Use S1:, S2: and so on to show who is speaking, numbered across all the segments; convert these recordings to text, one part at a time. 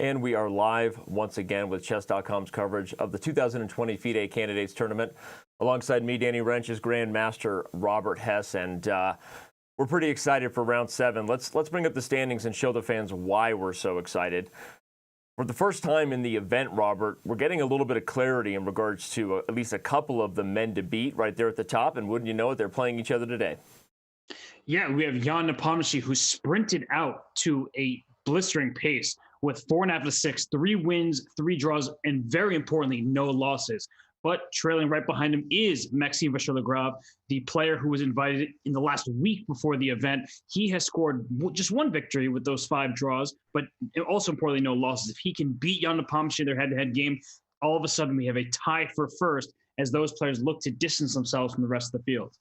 S1: And we are live once again with Chess.com's coverage of the 2020 FIDE Candidates Tournament. Alongside me, Danny Rensch's Grandmaster Robert Hess, and we're pretty excited for round 7. Let's bring up the standings and show the fans why we're so excited. For the first time in the event, Robert, we're getting a little bit of clarity in regards to at least a couple of the men to beat right there at the top, and wouldn't you know it, they're playing each other today.
S2: Yeah, we have Ian Nepomniachtchi, who sprinted out to a blistering pace with 4.5 out of 6, 3 wins, 3 draws, and very importantly, no losses. But trailing right behind him is Maxime Vachier-Lagrave, the player who was invited in the last week before the event. He has scored just 1 victory with those 5 draws, but also importantly, no losses. If he can beat Ian Nepomniachtchi in their head-to-head game, all of a sudden we have a tie for first as those players look to distance themselves from the rest of the field.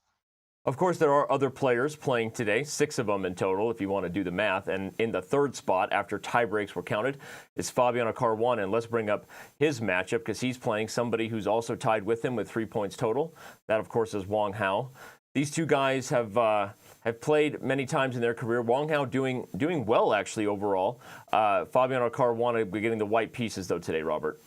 S1: Of course, there are other players playing today, 6 of them in total, if you want to do the math. And in the third spot, after tie breaks were counted, is Fabiano Caruana. And let's bring up his matchup because he's playing somebody who's also tied with him with 3 points total. That, of course, is Wang Hao. These two guys have played many times in their career. Wang Hao doing well, actually, overall. Fabiano Caruana getting the white pieces, though, today, Robert.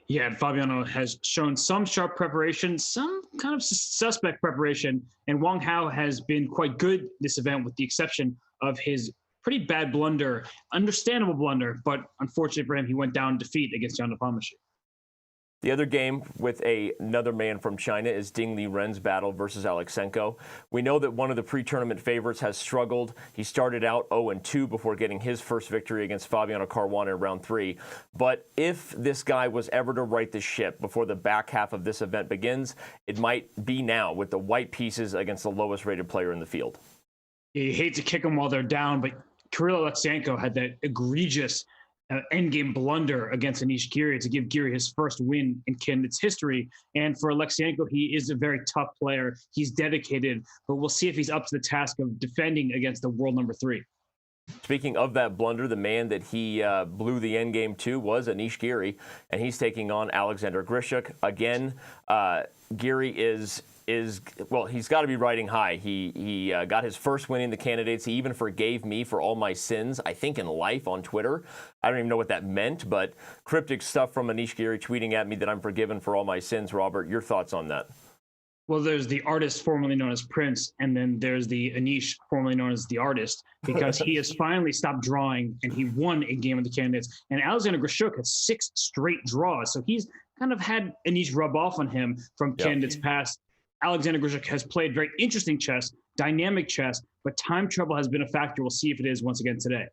S2: Yeah, and Fabiano has shown some sharp preparation, some kind of suspect preparation, and Wang Hao has been quite good this event with the exception of his pretty bad blunder, understandable blunder, but unfortunately for him, he went down in defeat against Ian Nepomniachtchi.
S1: The other game with another man from China is Ding Liren's battle versus Alexenko. We know that one of the pre-tournament favorites has struggled. He started out 0-2 before getting his first victory against Fabiano Caruana in round 3. But if this guy was ever to right the ship before the back half of this event begins, it might be now with the white pieces against the lowest rated player in the field.
S2: You hate to kick them while they're down, but Kirill Alexenko had that egregious endgame blunder against Anish Giri to give Giri his first win in Candidates history. And for Alexenko, he is a very tough player. He's dedicated, but we'll see if he's up to the task of defending against the world number 3.
S1: Speaking of that blunder, the man that he blew the endgame to was Anish Giri, and he's taking on Alexander Grischuk. Again, Giri is well, he's got to be riding high. He got his first win in the Candidates. He even forgave me for all my sins, I think, in life on Twitter. I don't even know what that meant, but cryptic stuff from Anish Giri tweeting at me that I'm forgiven for all my sins. Robert, your thoughts on that?
S2: Well, there's the artist formerly known as Prince, and then there's the Anish formerly known as the artist, because he has finally stopped drawing, and he won a game of the Candidates. And Alexander Grischuk has 6 straight draws, so he's kind of had Anish rub off on him from Candidates past. Alexander Grischuk has played very interesting chess, dynamic chess, but time trouble has been a factor. We'll see if it is once again today.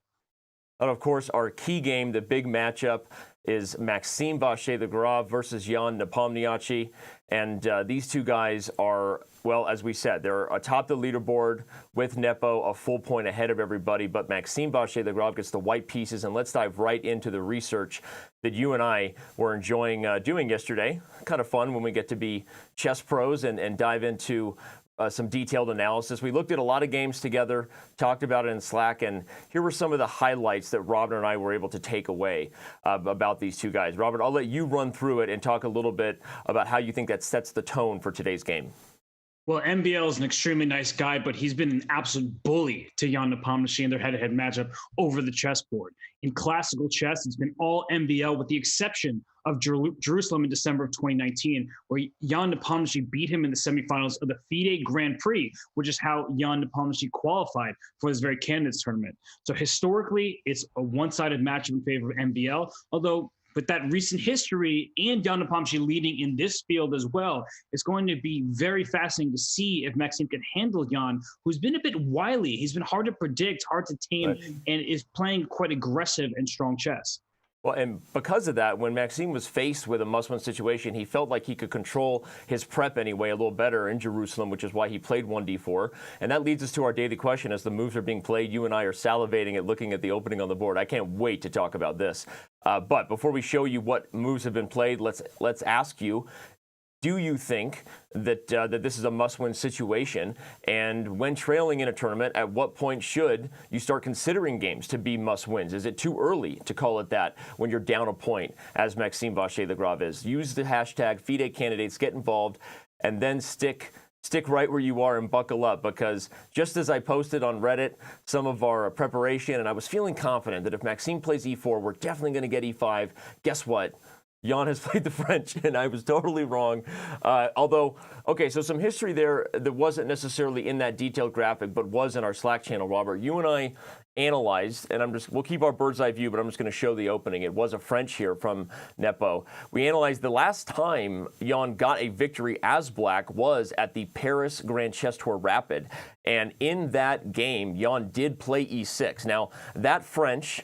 S1: And of course, our key game, the big matchup, is Maxime Vachier-Lagrave versus Ian Nepomniachtchi. And these two guys are, well, as we said, they're atop the leaderboard with Nepo, a full point ahead of everybody. But Maxime Vachier-Lagrave gets the white pieces. And let's dive right into the research that you and I were enjoying doing yesterday. Kind of fun when we get to be chess pros and dive into some detailed analysis. We looked at a lot of games together, talked about it in Slack, and here were some of the highlights that Robert and I were able to take away about these two guys. Robert, I'll let you run through it and talk a little bit about how you think that sets the tone for today's game.
S2: Well, MBL is an extremely nice guy, but he's been an absolute bully to Ian Nepomniachtchi in their head-to-head matchup over the chessboard. In classical chess, it's been all MBL with the exception of Jerusalem in December of 2019, where Ian Nepomniachtchi beat him in the semifinals of the FIDE Grand Prix, which is how Ian Nepomniachtchi qualified for this very Candidates tournament. So historically, it's a one-sided matchup in favor of MBL, although with that recent history and Ian Nepomniachtchi leading in this field as well, it's going to be very fascinating to see if Maxime can handle Ian, who's been a bit wily. He's been hard to predict, hard to tame, and is playing quite aggressive and strong chess.
S1: Well, and because of that, when Maxime was faced with a must-win situation, he felt like he could control his prep anyway a little better in Jerusalem, which is why he played 1d4. And that leads us to our daily question. As the moves are being played, you and I are salivating at looking at the opening on the board. I can't wait to talk about this. But before we show you what moves have been played, let's ask you, do you think that that this is a must-win situation? And when trailing in a tournament, at what point should you start considering games to be must-wins? Is it too early to call it that when you're down a point, as Maxime Vachier-Lagrave is? Use the hashtag FIDE Candidates, get involved, and then stick stick right where you are and buckle up, because just as I posted on Reddit some of our preparation, and I was feeling confident that if Maxime plays e4, we're definitely going to get e5. Guess what? Jan has played the French, and I was totally wrong. Although, okay, so some history there that wasn't necessarily in that detailed graphic, but was in our Slack channel, Robert. You and I analyzed, and we'll keep our bird's eye view, but I'm just going to show the opening. It was a French here from Nepo. We analyzed the last time Jan got a victory as black was at the Paris Grand Chess Tour Rapid. And in that game, Jan did play e6. Now, that French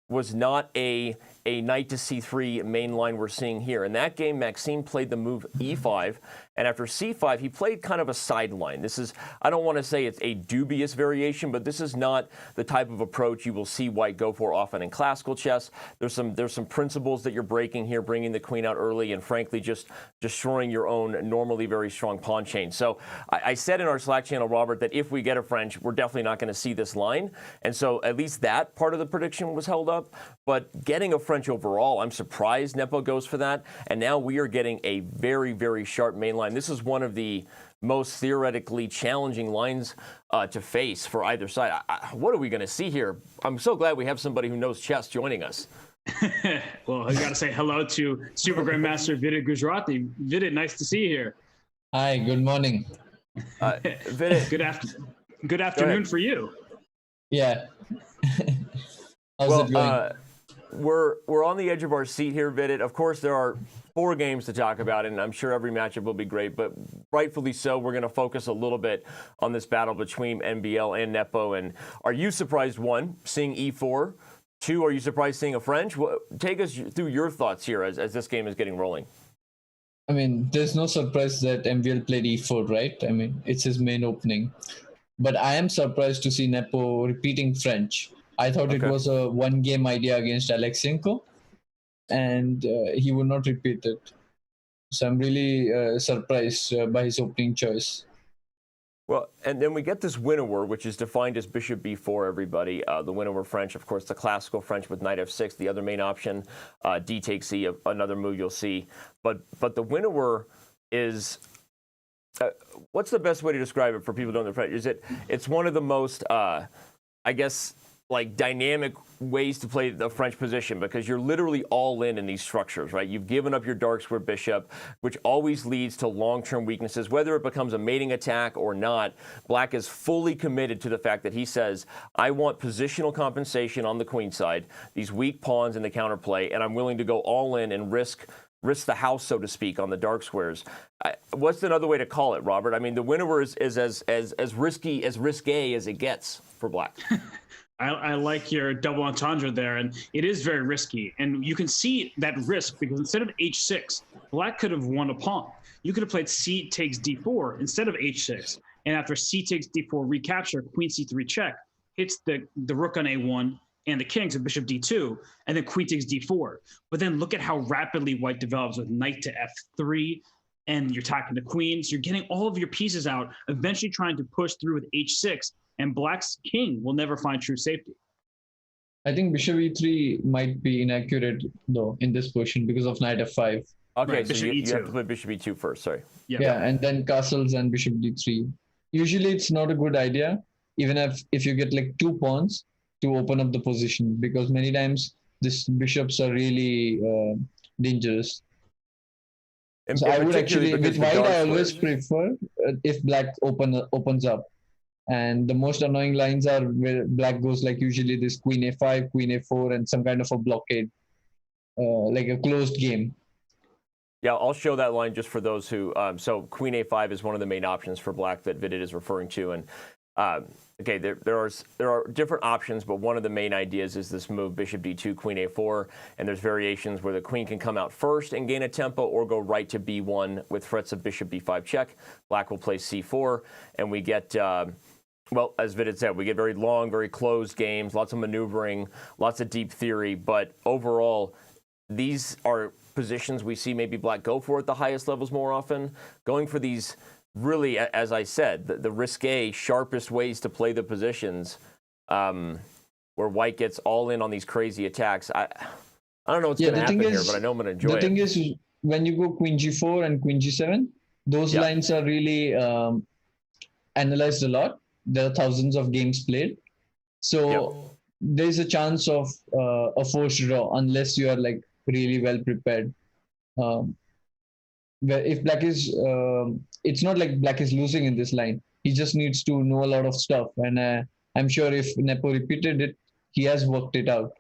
S1: was not a knight to c3 main line we're seeing here. In that game, Maxime played the move e5, and after c5, he played kind of a sideline. This is, I don't want to say it's a dubious variation, but this is not the type of approach you will see white go for often in classical chess. There's some principles that you're breaking here, bringing the queen out early, and frankly, just destroying your own normally very strong pawn chain. So I said in our Slack channel, Robert, that if we get a French, we're definitely not going to see this line. And so at least that part of the prediction was held up. But getting a French overall, I'm surprised Nepo goes for that. And now we are getting a very, very sharp main line. This is one of the most theoretically challenging lines to face for either side. What are we going to see here? I'm so glad we have somebody who knows chess joining us.
S2: Well, I got to say hello to Super Grandmaster Vidit Gujrati. Vidit, nice to see you here.
S3: Hi, good morning.
S1: Vidit,
S2: good afternoon for you.
S3: Yeah. How's it going?
S1: We're on the edge of our seat here, Vidit. Of course, there are 4 games to talk about, and I'm sure every matchup will be great, but rightfully so, we're going to focus a little bit on this battle between NBL and Nepo. And are you surprised, 1, seeing e4? 2, are you surprised seeing a French? Take us through your thoughts here as this game is getting rolling.
S3: I mean, there's no surprise that MVL played e4, right? I mean, it's his main opening. But I am surprised to see Nepo repeating French. I thought it was a one-game idea against Alexenko, and he would not repeat it. So I'm really surprised by his opening choice.
S1: Well, and then we get this win-over, which is defined as bishop b4, everybody. The win-over French, of course, the classical French with knight f6, the other main option, d takes e, another move you'll see. But the win-over is, what's the best way to describe it for people who don't know French? It's one of the most, I guess, like dynamic ways to play the French position, because you're literally all in these structures, right? You've given up your dark square bishop, which always leads to long-term weaknesses. Whether it becomes a mating attack or not, Black is fully committed to the fact that he says, I want positional compensation on the queen side, these weak pawns in the counterplay, and I'm willing to go all in and risk the house, so to speak, on the dark squares. What's another way to call it, Robert? I mean, the win-over is as risky, as risque as it gets for Black.
S2: I like your double entendre there, and it is very risky. And you can see that risk because instead of h6, Black could have won a pawn. You could have played c takes d4 instead of h6. And after c takes d4 recapture, queen c3 check, hits the rook on a1 and the king to bishop d2, and then queen takes d4. But then look at how rapidly white develops with knight to f3, and you're attacking the queen. So you're getting all of your pieces out, eventually trying to push through with h6. And Black's king will never find true safety.
S3: I think bishop e3 might be inaccurate, though, in this position because of knight f5.
S1: Okay,
S2: right,
S1: so you have to play bishop e2 first, sorry.
S3: Yeah, and then castles and bishop d3. Usually it's not a good idea, even if you get like 2 pawns to open up the position, because many times these bishops are really dangerous. So I would actually, with white, I always prefer if Black opens up. And the most annoying lines are where Black goes like usually this queen a5, queen a4, and some kind of a blockade, like a closed game.
S1: Yeah, I'll show that line just for those who. So queen a5 is one of the main options for Black that Vidit is referring to, and okay, there are different options, but one of the main ideas is this move bishop d2, queen a4, and there's variations where the queen can come out first and gain a tempo, or go right to b1 with threats of bishop b5 check. Black will play c4, and we get. Well, as Vidit said, we get very long, very closed games, lots of maneuvering, lots of deep theory. But overall, these are positions we see maybe Black go for at the highest levels more often. Going for these really, as I said, the risque, sharpest ways to play the positions where White gets all in on these crazy attacks. I don't know what's going to happen here, but I know I'm going to enjoy it.
S3: The thing is, when you go queen g4 and queen g7, Those lines are really analyzed a lot. There are thousands of games played. So there's a chance of a forced draw unless you are like really well prepared. Where if black is, it's not like black is losing in this line. He just needs to know a lot of stuff. And I'm sure if Nepo repeated it, he has worked it out.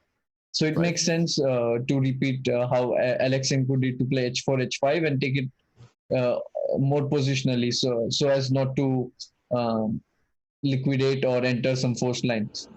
S3: So it makes sense to repeat how Alexenko did to play h4, h5 and take it more positionally so as not to liquidate or enter some forced lines.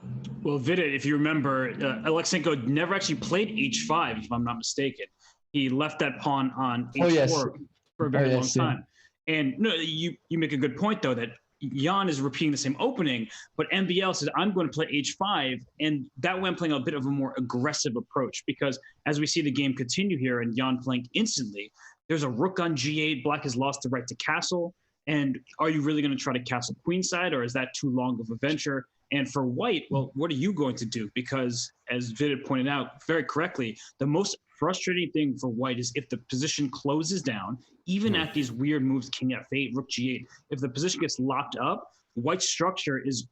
S2: Well, Vidit, if you remember, Alexenko never actually played h5, if I'm not mistaken. He left that pawn on h4 for a very long time. And no, you make a good point, though, that Jan is repeating the same opening, but MBL says, I'm going to play h5, and that way I'm playing a bit of a more aggressive approach, because as we see the game continue here and Jan playing instantly, there's a rook on g8, black has lost the right to castle, and are you really going to try to castle queenside, or is that too long of a venture? And for white, well, what are you going to do? Because as Vidit pointed out very correctly, the most frustrating thing for white is if the position closes down, even at these weird moves, king f8, rook g8, if the position gets locked up, white's structure is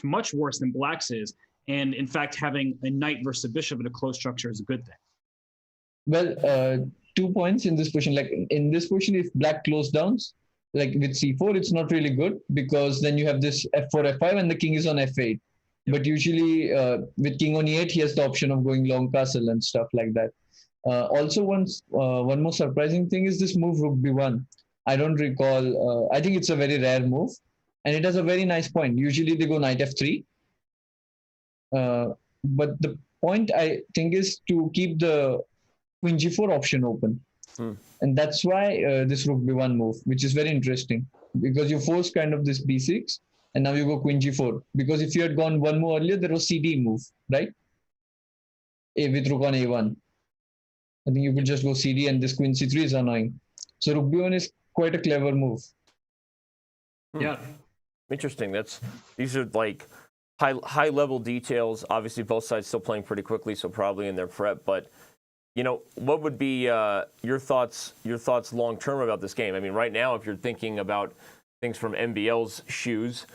S2: much worse than black's is. And in fact, having a knight versus a bishop in a closed structure is a good thing.
S3: Well, 2 points in this position. Like in this position, if black closed down, like with c4, it's not really good because then you have this f4, f5, and the king is on f8. But usually with king on e8, he has the option of going long castle and stuff like that. Also, one more surprising thing is this move rook b1. I don't recall. I think it's a very rare move, and it has a very nice point. Usually they go knight f3. But the point I think is to keep the queen g4 option open. And that's why this rook b1 move, which is very interesting, because you force kind of this b6, and now you go queen g4. Because if you had gone one move earlier, there was cd move, right? With rook on a1. I think you could just go cd, and this queen c3 is annoying. So rook b1 is quite a clever move.
S2: Yeah.
S1: Interesting. These are like high level details. Obviously, both sides still playing pretty quickly, so probably in their prep. But you know, what would be your thoughts long term about this game? I mean, right now, if you're thinking about things from MBL's shoes,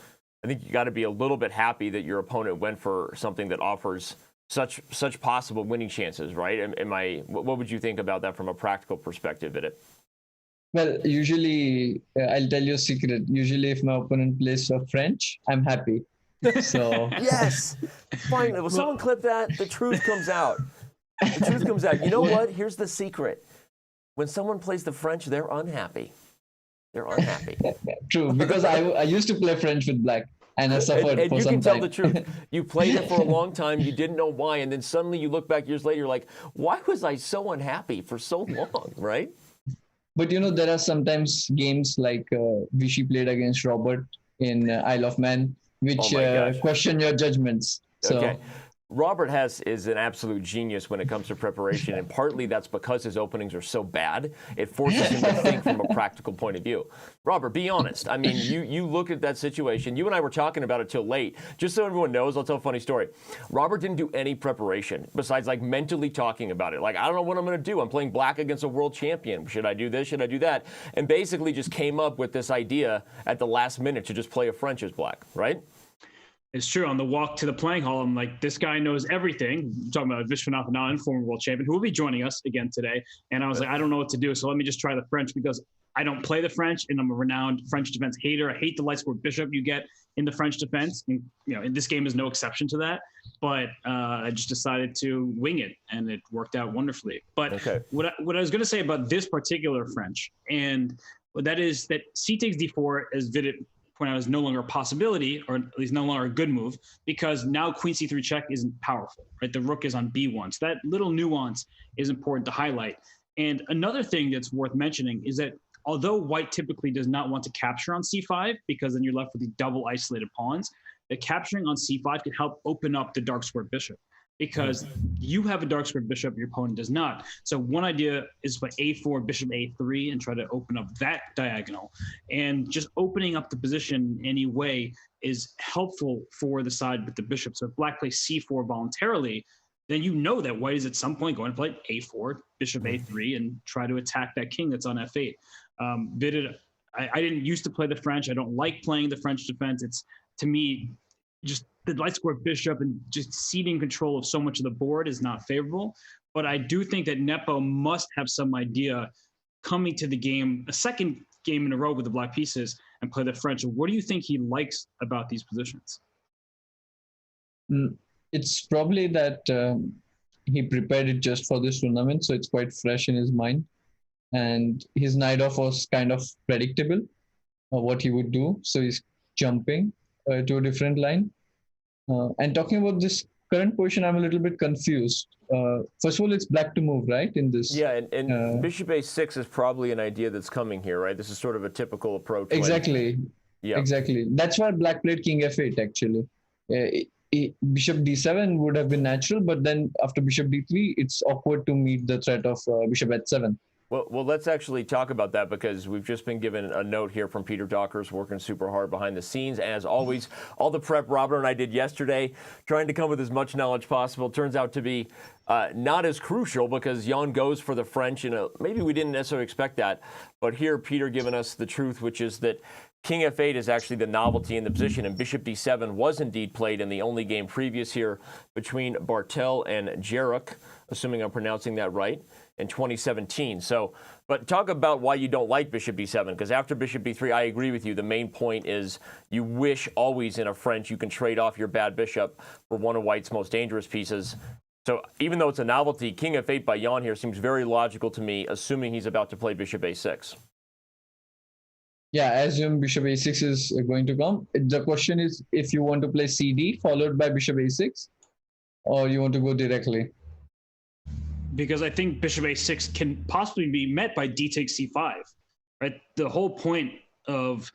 S1: I think you got to be a little bit happy that your opponent went for something that offers such possible winning chances, right? What would you think about that from a practical perspective, Vidit?
S3: Well, usually, I'll tell you a secret. Usually, if my opponent plays a French, I'm happy. So
S1: yes, finally, will someone clip that? The truth comes out. The truth comes out. You know what? Here's the secret. When someone plays the French, they're unhappy. They're unhappy.
S3: True, because I used to play French with black, and I suffered
S1: and
S3: for
S1: you
S3: some
S1: can
S3: time.
S1: tell the truth. You played it for a long time. You didn't know why, and then suddenly you look back years later, you're like, why was I so unhappy for so long, right?
S3: But you know, there are sometimes games like Vichy played against Robert in Isle of Man, which question your judgments. So.
S1: Okay. Robert Hess is an absolute genius when it comes to preparation, and partly that's because his openings are so bad. It forces him to think from a practical point of view. Robert, be honest. I mean, you look at that situation. You and I were talking about it till late. Just so everyone knows, I'll tell a funny story. Robert didn't do any preparation besides like mentally talking about it. Like, I don't know what I'm going to do. I'm playing black against a world champion. Should I do this? Should I do that? And basically just came up with this idea at the last minute to just play a French as black, right?
S2: It's true. On the walk to the playing hall, I'm like, this guy knows everything. I'm talking about Vishwanath Anand, former world champion, who will be joining us again today. And I was like, I don't know what to do, so let me just try the French, because I don't play the French, and I'm a renowned French defense hater. I hate the light square bishop you get in the French defense. And, you know, this game is no exception to that. But I just decided to wing it, and it worked out wonderfully. But what I was going to say about this particular French, and that is that c takes d4, as Vidit point out, is no longer a possibility, or at least no longer a good move, because now queen c3 check isn't powerful, right? The rook is on b1. So that little nuance is important to highlight. And another thing that's worth mentioning is that although white typically does not want to capture on c5, because then you're left with the double isolated pawns, that capturing on c5 can help open up the dark square bishop, because you have a dark square bishop, your opponent does not. So one idea is play a4, bishop a3, and try to open up that diagonal. And just opening up the position in any way is helpful for the side with the bishop. So if black plays c4 voluntarily, then you know that white is at some point going to play a4, bishop a3, and try to attack that king that's on f8. Vidit, I didn't used to play the French. I don't like playing the French defense. It's, to me, just the light square bishop and just ceding control of so much of the board is not favorable. But I do think that Nepo must have some idea coming to the game, a second game in a row with the black pieces, and play the French. What do you think he likes about these positions?
S3: It's probably that he prepared it just for this tournament, so it's quite fresh in his mind. And his knight off was kind of predictable what he would do. So he's jumping to a different line. And talking about this current position, I'm a little bit confused. First of all, it's black to move, right? In this.
S1: Yeah, and bishop a6 is probably an idea that's coming here, right? This is sort of a typical approach.
S3: Exactly.
S1: Yeah.
S3: Exactly. That's why black played king f8, actually. Bishop d7 would have been natural, but then after bishop d3, it's awkward to meet the threat of bishop h7.
S1: Well, let's actually talk about that, because we've just been given a note here from Peter Dockers, working super hard behind the scenes. As always, all the prep Robert and I did yesterday, trying to come with as much knowledge possible, turns out to be not as crucial, because Jan goes for the French, and maybe we didn't necessarily expect that. But here, Peter giving us the truth, which is that king f8 is actually the novelty in the position, and bishop d7 was indeed played in the only game previous here between Bartel and Grischuk, assuming I'm pronouncing that right, in 2017. So, but talk about why you don't like bishop b7, because after bishop b3, I agree with you. The main point is you wish always in a French you can trade off your bad bishop for one of white's most dangerous pieces. So even though it's a novelty, king f8 by Jan here seems very logical to me, assuming he's about to play bishop a6.
S3: Yeah, I assume bishop a6 is going to come. The question is if you want to play cd followed by bishop a6, or you want to go directly.
S2: Because I think bishop a6 can possibly be met by d takes c5, right? The whole point of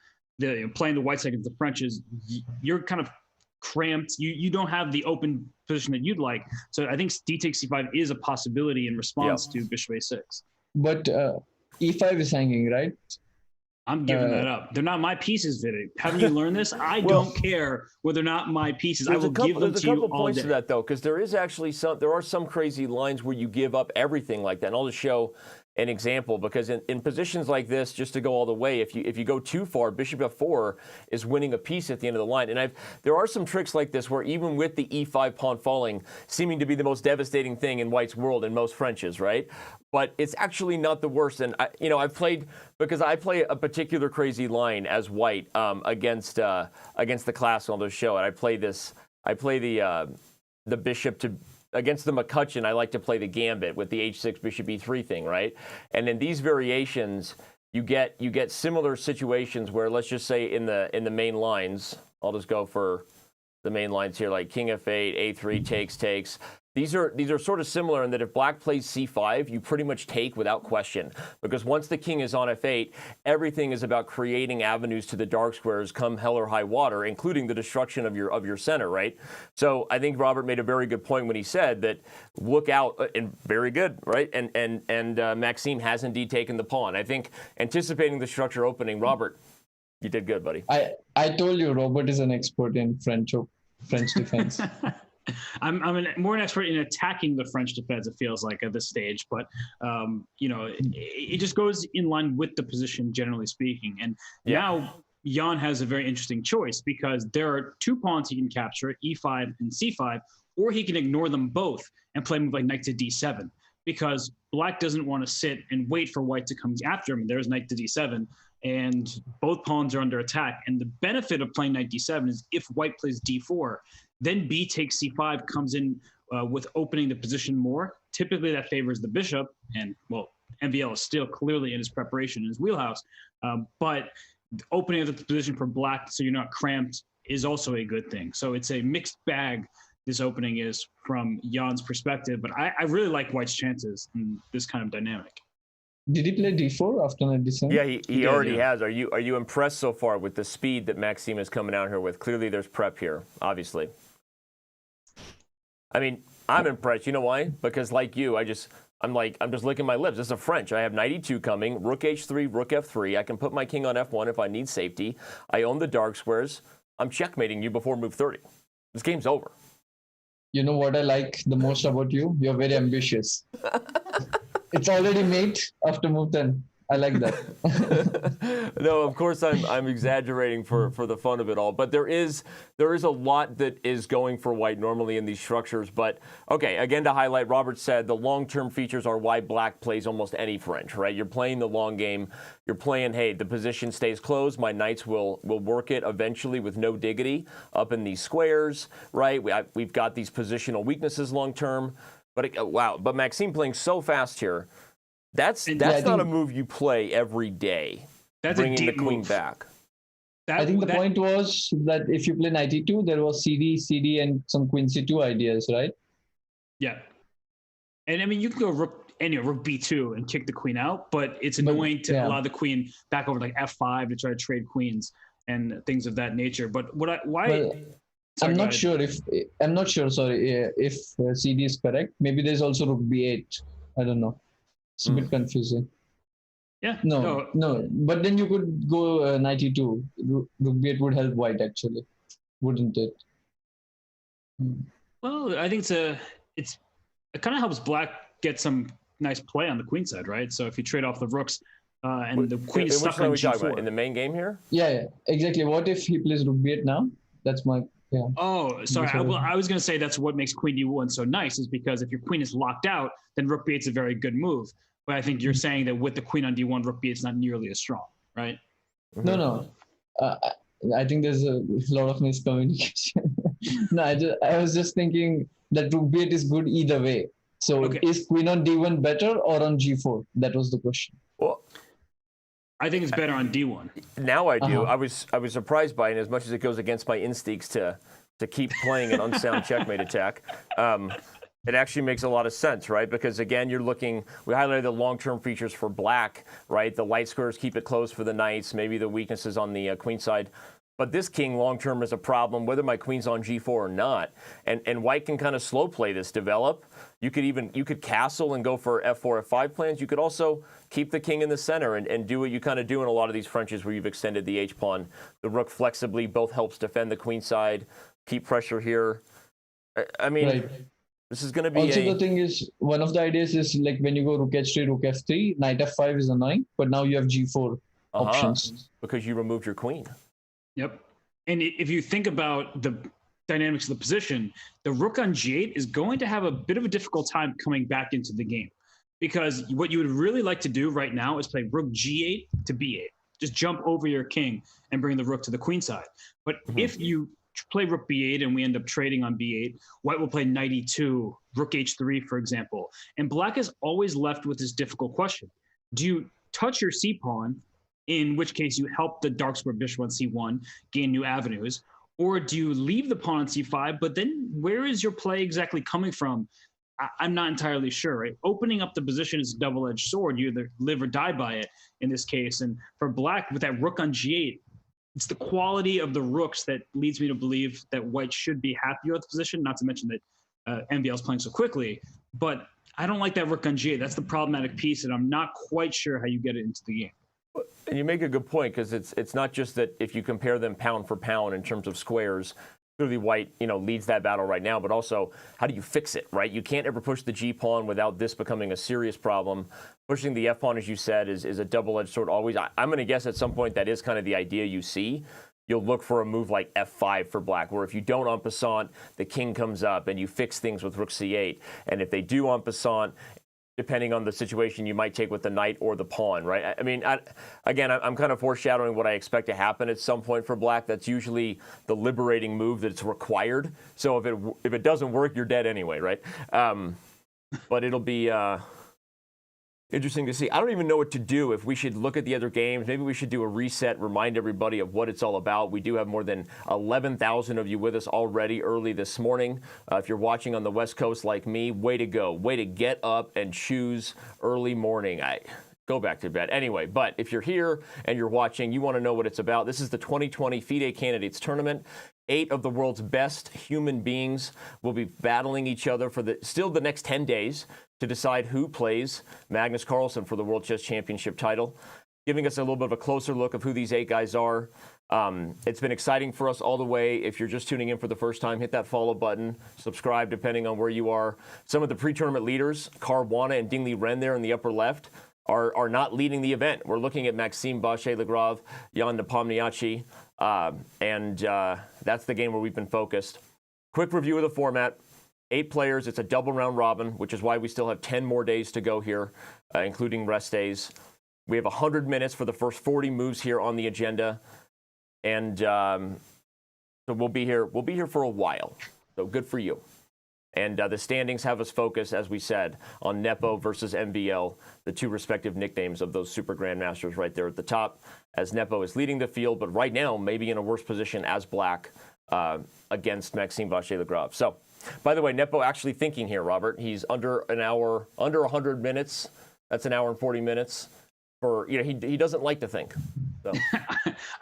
S2: playing the white side against the French is you're kind of cramped. You don't have the open position that you'd like. So I think d takes c5 is a possibility in response to bishop a6.
S3: But e5 is hanging, right?
S2: I'm giving that up. They're not my pieces, Vidic. Haven't you learned this? I don't care whether or not my pieces. I will give them to you all day.
S1: There's a couple points to that, though, because there are some crazy lines where you give up everything like that. And I'll just show an example, because in positions like this, just to go all the way, if you go too far, bishop f4 is winning a piece at the end of the line. And there are some tricks like this where even with the e5 pawn falling, seeming to be the most devastating thing in white's world in most Frenches, right? But it's actually not the worst. And I've played, because I play a particular crazy line as white against the classical on the show, and I play the bishop to. Against the McCutcheon, I like to play the gambit with the h6 bishop e3 thing, right? And in these variations, you get similar situations where, let's just say in the main lines, I'll just go for the main lines here, like king f8, a3 takes. These are sort of similar in that if black plays c5, you pretty much take without question, because once the king is on f8, everything is about creating avenues to the dark squares come hell or high water, including the destruction of your center, right? So I think Robert made a very good point when he said that look out, and very good, right? And Maxime has indeed taken the pawn. I think anticipating the structure opening, Robert, you did good, buddy.
S3: I told you Robert is an expert in French defense.
S2: I'm more an expert in attacking the French defense, it feels like, at this stage. But, it just goes in line with the position, generally speaking. And now Jan has a very interesting choice, because there are two pawns he can capture, e5 and c5, or he can ignore them both and play a move like knight to d7, because black doesn't want to sit and wait for white to come after him. There's knight to d7, and both pawns are under attack. And the benefit of playing knight d7 is if white plays d4, then b takes c5 comes in with opening the position more. Typically, that favors the bishop, and, well, MVL is still clearly in his preparation, in his wheelhouse. But opening up the position for black so you're not cramped is also a good thing. So it's a mixed bag, this opening is, from Jan's perspective. But I really like white's chances in this kind of dynamic.
S3: Did he play d4 after knight d7?
S1: Yeah, he already has. Are you impressed so far with the speed that Maxime is coming out here with? Clearly, there's prep here, obviously. I mean, I'm impressed. You know why? Because like you, I'm just licking my lips. This is a French. I have knight e2 coming, rook h3, rook f3. I can put my king on f1 if I need safety. I own the dark squares. I'm checkmating you before move 30. This game's over.
S3: You know what I like the most about you? You're very ambitious. It's already made after move 10. I like that.
S1: No, of course I'm exaggerating for the fun of it all, but there is a lot that is going for white normally in these structures. But okay, again to highlight, Robert said the long-term features are why black plays almost any French, right? You're playing the long game. You're playing, hey, the position stays closed. My knights will work it eventually with no diggity up in these squares, right? We've got these positional weaknesses long-term. But wow, but Maxime playing so fast here. That's not a move you play every day.
S2: That's
S1: bringing
S2: a deep
S1: the queen
S2: move.
S1: back.
S3: I think the point was that if you play knight e2, there was CD, and some queen c2 ideas, right?
S2: Yeah. And I mean, you can go rook b2 and kick the queen out, but it's annoying to allow the queen back over like f5 to try to trade queens and things of that nature. But
S3: I'm not sure. Sorry, if CD is correct. Maybe there's also rook b8. I don't know. It's a bit confusing.
S2: Yeah.
S3: No. But then you could go knight e2. Rook b8 would help white actually, wouldn't it?
S2: Well, I think it kind of helps black get some nice play on the queen side, right? So if you trade off the rooks and the queen is stuck on g4.
S1: In the main game here?
S3: Yeah, exactly. What if he plays rook b8 now? That's my
S2: Oh, sorry. I was going to say that's what makes queen d1 so nice, is because if your queen is locked out, then rook b8 is a very good move. But I think you're saying that with the queen on d1, rook b8 is not nearly as strong, right?
S3: No. I think there's a lot of miscommunication. No, I was just thinking that rook b8 is good either way. So is queen on d1 better or on g4? That was the question.
S1: Well,
S2: I think it's better on d1.
S1: Now I do. I was surprised by it, as much as it goes against my instincts to keep playing an unsound checkmate attack. It actually makes a lot of sense, right? Because again, we highlighted the long-term features for black, right? The light squares keep it closed for the knights, maybe the weaknesses on the queen side. But this king long-term is a problem, whether my queen's on g4 or not. And white can kind of slow play this develop. You could castle and go for f4, f5 plans. You could also keep the king in the center and do what you kind of do in a lot of these Frenches where you've extended the h-pawn. The rook flexibly both helps defend the queen side, keep pressure here. I mean,
S3: right.
S1: This is going to be
S3: also the thing is, one of the ideas is like when you go rook h3, rook f3, knight f5 is annoying, but now you have g4 options.
S1: Because you removed your queen.
S2: Yep. And if you think about the dynamics of the position, the rook on g8 is going to have a bit of a difficult time coming back into the game. Because what you would really like to do right now is play rook g8 to b8. Just jump over your king and bring the rook to the queen side. But if you play rook b8 and we end up trading on b8, white will play knight e2, rook h3, for example. And black is always left with this difficult question. Do you touch your c-pawn, in which case you help the dark square bishop on c1 gain new avenues, or do you leave the pawn on c5, but then where is your play exactly coming from? I'm not entirely sure, right? Opening up the position is a double-edged sword. You either live or die by it in this case. And for black, with that rook on g8, it's the quality of the rooks that leads me to believe that white should be happy with the position, not to mention that MVL is playing so quickly. But I don't like that rook on g8. That's the problematic piece, and I'm not quite sure how you get it into the game.
S1: And you make a good point, because it's not just that if you compare them pound for pound in terms of squares, clearly white leads that battle right now, but also how do you fix it, right? You can't ever push the g-pawn without this becoming a serious problem. Pushing the f-pawn, as you said, is a double-edged sword always. I'm going to guess at some point that is kind of the idea you see. You'll look for a move like f5 for black, where if you don't en passant, the king comes up and you fix things with rook c8. And if they do en passant, depending on the situation, you might take with the knight or the pawn, right? I mean, I'm kind of foreshadowing what I expect to happen at some point for black. That's usually the liberating move that's required. So if it doesn't work, you're dead anyway, right? But it'll be interesting to see. I don't even know what to do. If we should look at the other games, maybe we should do a reset, remind everybody of what it's all about. We do have more than 11,000 of you with us already early this morning. If you're watching on the West Coast like me, way to go. Way to get up and choose early morning. Go back to bed. Anyway, but if you're here and you're watching, you want to know what it's about. This is the 2020 FIDE Candidates Tournament. 8 of the world's best human beings will be battling each other for the next 10 days to decide who plays Magnus Carlsen for the World Chess Championship title, giving us a little bit of a closer look of who these 8 guys are. It's been exciting for us all the way. If you're just tuning in for the first time, hit that follow button, subscribe depending on where you are. Some of the pre-tournament leaders, Caruana and Ding Liren there in the upper left, are not leading the event. We're looking at Maxime Vachier-Lagrave, Ian Nepomniachtchi, and that's the game where we've been focused. Quick review of the format. 8 players. It's a double round robin, which is why we still have 10 more days to go here, including rest days. We have 100 minutes for the first 40 moves here on the agenda, and so we'll be here for a while. So good for you. And the standings have us focused, as we said, on Nepo versus MVL, the 2 respective nicknames of those super grandmasters right there at the top, as Nepo is leading the field, but right now maybe in a worse position as black against Maxime Vachier-Lagrave. So, by the way, Nepo actually thinking here, Robert. He's under 100 minutes. That's an hour and 40 minutes. He doesn't like to think. So.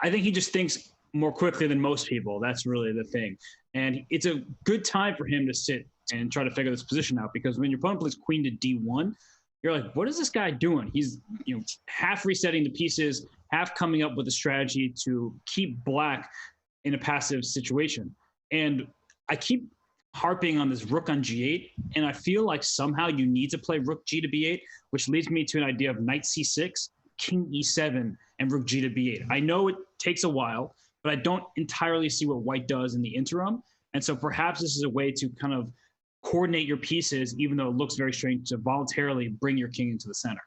S2: I think he just thinks more quickly than most people. That's really the thing. And it's a good time for him to sit and try to figure this position out, because when your opponent plays queen to d1, you're like, what is this guy doing? He's half resetting the pieces, half coming up with a strategy to keep black in a passive situation. And I keep harping on this rook on g8, and I feel like somehow you need to play rook g to b8, which leads me to an idea of knight c6, king e7, and rook g to b8. I know it takes a while, but I don't entirely see what white does in the interim. And so perhaps this is a way to kind of coordinate your pieces, even though it looks very strange, to voluntarily bring your king into the center.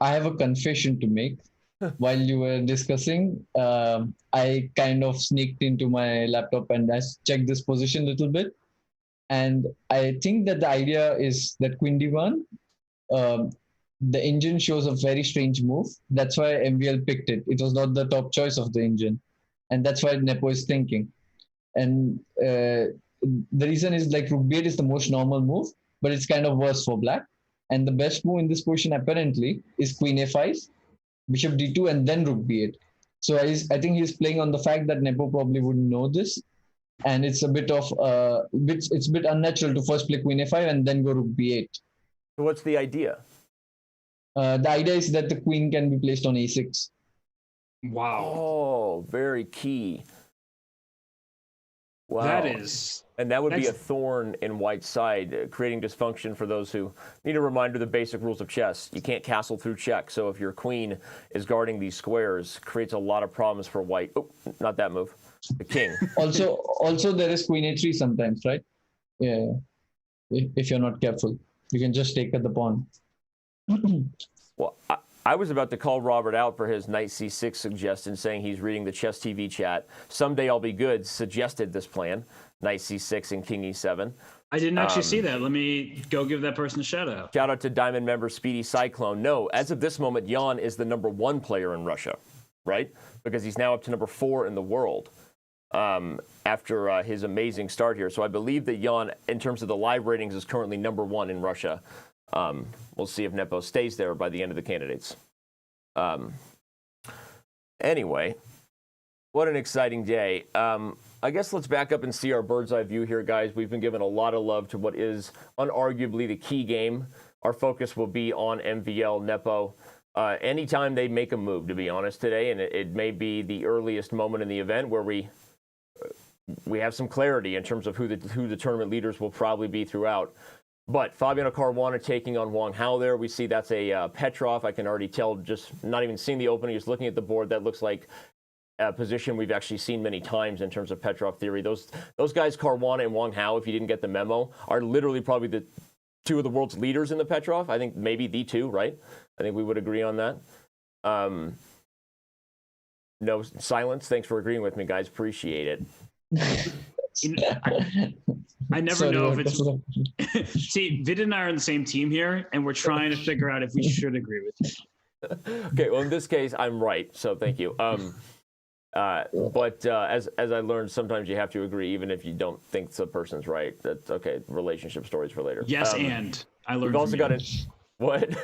S3: I have a confession to make. While you were discussing, I kind of sneaked into my laptop and I checked this position a little bit. And I think that the idea is that queen d1, the engine shows a very strange move. That's why MVL picked it. It was not the top choice of the engine. And that's why Nepo is thinking. And the reason is like rook b8 is the most normal move, but it's kind of worse for black. And the best move in this position apparently is queen a5, bishop d2, and then rook b8. So I think he's playing on the fact that Nepo probably wouldn't know this. And it's a bit of, it's a bit unnatural to first play queen a5 and then go rook b8.
S1: So what's the idea?
S3: The idea is that the queen can be placed on a6.
S2: Wow.
S1: Oh, very key. Wow.
S2: That is...
S1: And that would be a thorn in white's side, creating dysfunction for those who need a reminder of the basic rules of chess. You can't castle through check, so if your queen is guarding these squares, creates a lot of problems for white. Oh, not that move. The king.
S3: Also there is queen a3 sometimes, right? Yeah. If you're not careful, you can just take at the pawn.
S1: Well, I was about to call Robert out for his knight c6 suggestion, saying he's reading the Chess TV chat. Someday I'll be good suggested this plan. Knight c6 and king e7.
S2: I didn't actually see that. Let me go give that person a shout out.
S1: Shout out to Diamond member Speedy Cyclone. No, as of this moment, Jan is the #1 player in Russia, right? Because he's now up to #4 in the world after his amazing start here. So I believe that Jan, in terms of the live ratings, is currently #1 in Russia. We'll see if Nepo stays there by the end of the candidates. Anyway, what an exciting day. I guess let's back up and see our bird's eye view here, guys. We've been given a lot of love to what is unarguably the key game. Our focus will be on MVL, Nepo. Anytime they make a move, to be honest, today, and it may be the earliest moment in the event where we have some clarity in terms of who the tournament leaders will probably be throughout. But Fabiano Caruana taking on Wang Hao there. We see that's a Petrov. I can already tell, just not even seeing the opening, just looking at the board, that looks like a position we've actually seen many times in terms of Petrov theory. Those guys, Caruana and Wang Hao, if you didn't get the memo, are literally probably the 2 of the world's leaders in the Petrov. I think maybe the 2, right? I think we would agree on that. No silence. Thanks for agreeing with me, guys. Appreciate it.
S2: I never know if it's... See, Vid and I are on the same team here, and we're trying to figure out if we should agree with you.
S1: Okay, well, in this case, I'm right, so thank you. But as I learned, sometimes you have to agree, even if you don't think the person's right. That's okay. Relationship stories for later.
S2: Yes, and I learned.
S1: We've also got a what?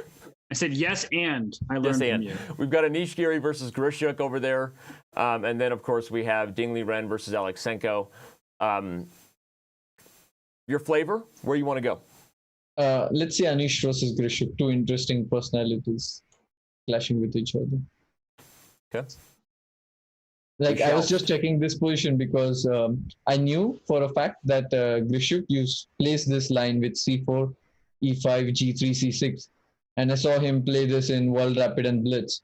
S2: I said yes, and I learned from you.
S1: We've got Anish Giri versus Grischuk over there, and then of course we have Ding Liren versus Alexenko. Your flavor? Where you want to go?
S3: Let's say Anish versus Grischuk. 2 interesting personalities clashing with each other.
S1: Okay.
S3: Like I was just checking this position because I knew for a fact that Grischuk plays this line with c4, e5, g3, c6. And I saw him play this in World Rapid and Blitz.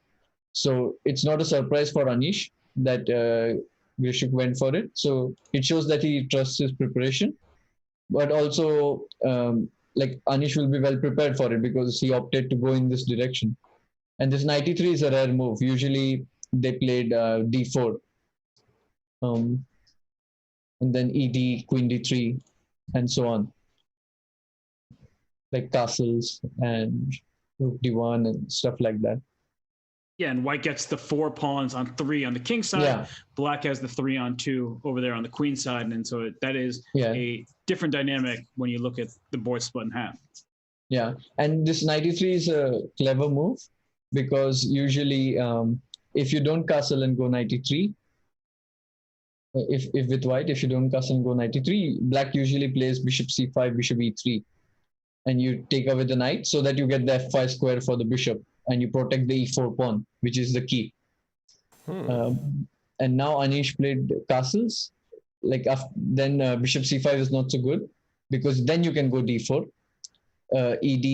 S3: So it's not a surprise for Anish that Grischuk went for it. So it shows that he trusts his preparation, but also like Anish will be well prepared for it because he opted to go in this direction. And this knight e3 is a rare move. Usually they played d4, and then ed, queen d3, and so on, like castles and rook d1 and stuff like that.
S2: Yeah, and white gets the 4 pawns on 3 on the king side.
S3: Yeah.
S2: Black has the 3 on 2 over there on the queen side. And so that is a different dynamic when you look at the board split in half.
S3: Yeah, and this knight e3 is a clever move because usually if you don't castle and go knight e3, if with white, if you don't castle and go knight e3, black usually plays bishop c5, bishop e3, and you take away the knight so that you get the f5 square for the bishop, and you protect the e4 pawn, which is the key. And now Anish played castles. Like then bishop c5 is not so good because then you can go d4, ed,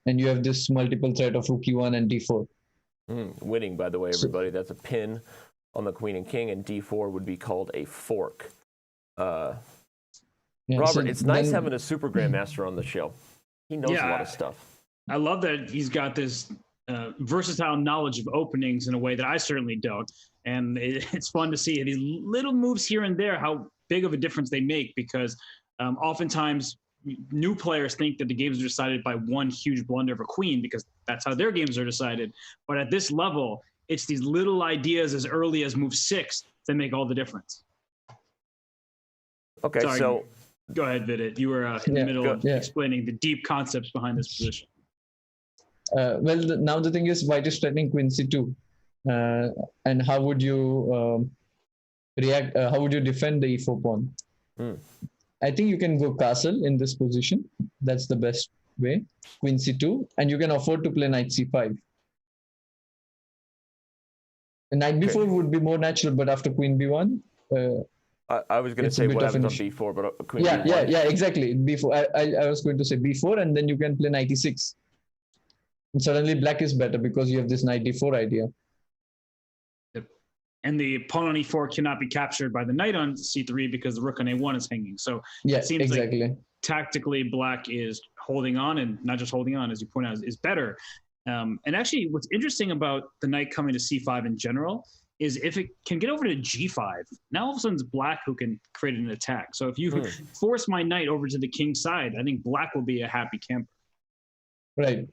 S3: and you have this multiple threat of rook e1 and d4.
S1: Winning, by the way, everybody. That's a pin on the queen and king, and d4 would be called a fork. Robert, it's nice having a super grandmaster on the show. He knows a lot of stuff.
S2: I love that he's got this versatile knowledge of openings in a way that I certainly don't. And it's fun to see these little moves here and there, how big of a difference they make, because oftentimes new players think that the games are decided by one huge blunder of a queen because that's how their games are decided. But at this level, it's these little ideas as early as move 6 that make all the difference.
S1: Okay,
S2: Sorry,
S1: so
S2: go ahead, Vidit. You were in the middle of explaining the deep concepts behind this position.
S3: Well, now the thing is, white is threatening queen c2, and how would you react? How would you defend the e4 pawn? I think you can go castle in this position. That's the best way. Queen c2, and you can afford to play knight c5. And knight b4 would be more natural, but after queen b1,
S1: I was going to say what happens on b4, but queen
S3: yeah,
S1: b1.
S3: yeah, exactly. B4. I was going to say b4, and then you can play knight e6. And suddenly black is better because you have this knight d4 idea.
S2: And the pawn on e4 cannot be captured by the knight on c3 because the rook on a1 is hanging. So it seems like tactically black is holding on, and not just holding on, as you point out, is better. And actually, what's interesting about the knight coming to c5 in general is if it can get over to g5, now all of a sudden it's black who can create an attack. So if you force my knight over to the king side, I think black will be a happy camper.
S3: Right.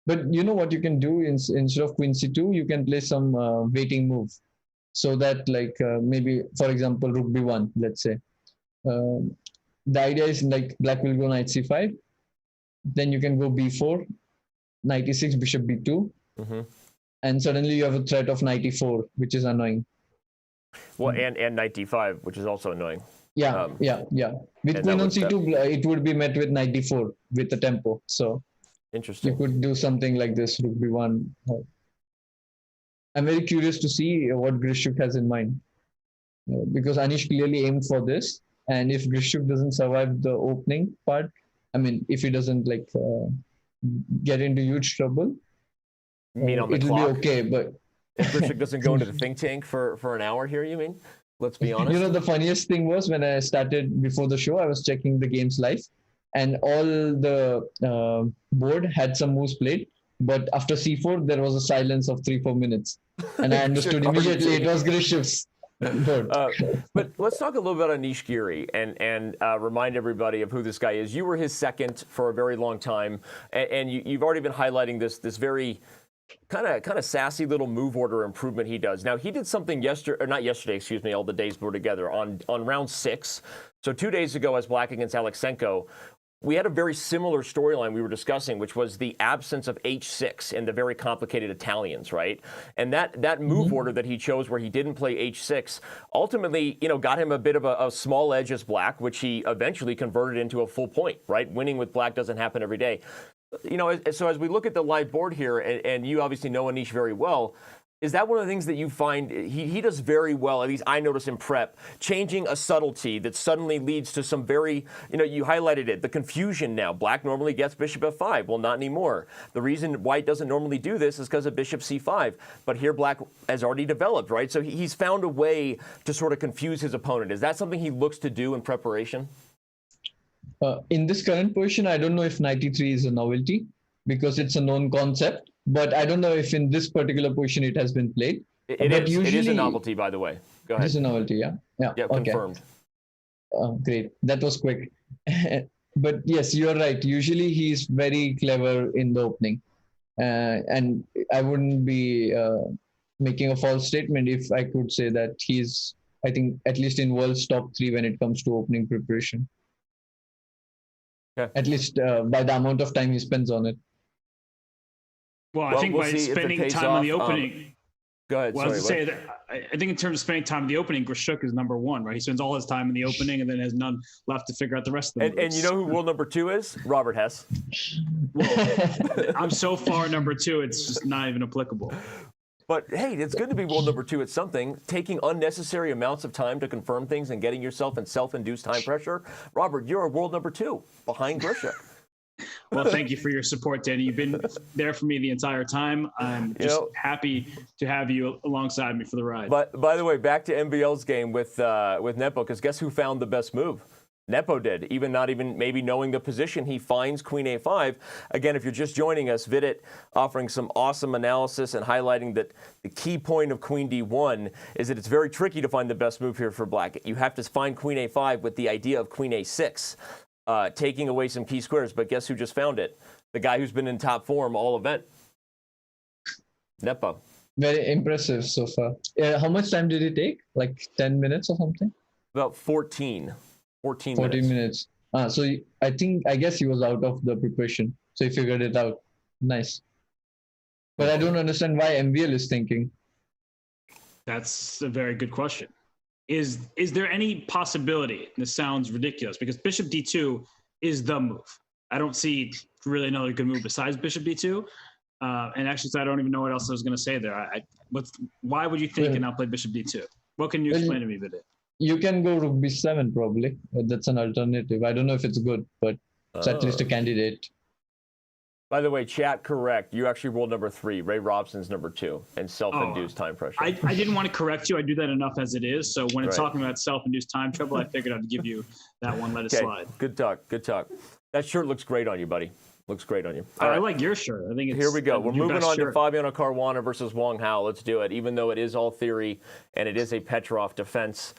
S3: But you know what you can do instead of queen c2, you can play some waiting move. So that like maybe, for example, rook b1, let's say. The idea is like black will go knight c5. Then you can go b4, knight e6, bishop b2. And suddenly you have a threat of knight e4, which is annoying.
S1: Well, and knight d5, which is also annoying.
S3: Yeah. With queen on c2, it would be met with knight d4 with the tempo. So
S1: interesting.
S3: You could do something like this, rook b1. I'm very curious to see what Grischuk has in mind. Because Anish clearly aimed for this. And if Grischuk doesn't survive the opening part, I mean, if he doesn't like get into huge trouble,
S1: it'll be
S3: okay. But
S1: if Grischuk doesn't go into the think tank for an hour here, you mean? Let's be honest.
S3: You know, the funniest thing was when I started before the show, I was checking the games live, and all the board had some moves played. But after c4, there was a silence of 3-4 minutes. And I understood immediately it was Grischuk's board.
S1: But let's talk a little bit about Anish Giri and remind everybody of who this guy is. You were his second for a very long time, and you've already been highlighting this very kind of sassy little move order improvement he does. Now, he did something all the days we were together on round 6. So 2 days ago, as black against Alexenko, we had a very similar storyline we were discussing, which was the absence of h6 in the very complicated Italians, right? And that move order that he chose where he didn't play h6 ultimately, got him a bit of a small edge as black, which he eventually converted into a full point, right? Winning with black doesn't happen every day. So as we look at the live board here, and you obviously know Anish very well, Is that one of the things that you find he does very well, at least I notice in prep, changing a subtlety that suddenly leads to some very, you highlighted it, the confusion now. Black normally gets bishop f5. Well, not anymore. The reason white doesn't normally do this is because of bishop c5. But here black has already developed, right? So he's found a way to sort of confuse his opponent. Is that something he looks to do in preparation?
S3: In this current position, I don't know if knight e3 is a novelty because it's a known concept. But I don't know if in this particular position it has been played.
S1: It is a novelty, by the way. Go ahead.
S3: It is a novelty, yeah? Yeah, okay.
S1: Confirmed.
S3: Great. That was quick. But yes, you're right. Usually he's very clever in the opening. And I wouldn't be making a false statement if I could say that he's, I think, at least in world's top 3 when it comes to opening preparation.
S1: Okay.
S3: At least by the amount of time he spends on it.
S2: Well, I think by spending time on the opening.
S1: Go ahead.
S2: Well, I was to say that I think in terms of spending time in the opening, Grischuk is number 1, right? He spends all his time in the opening and then has none left to figure out the rest of the moves.
S1: And you know who world number 2 is? Robert Hess.
S2: Well, I'm so far number 2, it's just not even applicable.
S1: But hey, it's good to be world number 2 at something. Taking unnecessary amounts of time to confirm things and getting yourself in self-induced time pressure. Robert, you're a world number 2 behind Grischuk.
S2: Well, thank you for your support, Danny. You've been there for me the entire time. I'm just happy to have you alongside me for the ride.
S1: But by the way, back to MBL's game with Nepo, because guess who found the best move? Nepo did, not even maybe knowing the position. He finds queen a5. Again, if you're just joining us, Vidit offering some awesome analysis and highlighting that the key point of queen d1 is that it's very tricky to find the best move here for black. You have to find queen a5 with the idea of queen a6. Taking away some key squares, but guess who just found it? The guy who's been in top form all event. Nepo.
S3: Very impressive so far. How much time did it take? Like 10 minutes or something?
S1: About 14
S3: minutes. So I guess he was out of the preparation. So he figured it out. Nice. But I don't understand why MVL is thinking.
S2: That's a very good question. Is there any possibility, and this sounds ridiculous, because bishop d2 is the move. I don't see really another good move besides bishop d2. And actually, so I don't even know what else I was going to say there. Why would you think and not play bishop d2? What can you explain to me, Vidit?
S3: You can go rook b7 probably. That's an alternative. I don't know if it's good, but it's at least a candidate.
S1: By the way, chat correct. You actually rolled number 3. Ray Robson's number 2, and self-induced time pressure.
S2: I didn't want to correct you. I do that enough as it is. So when it's talking about self-induced time trouble, I figured I'd give you that one. Let it slide.
S1: Good talk. Good talk. That shirt looks great on you, buddy. Looks great on you.
S2: I like your shirt. I think it's.
S1: Here we go. We're moving on to
S2: shirt.
S1: Fabiano Caruana versus Wang Hao. Let's do it. Even though it is all theory and it is a Petrov defense,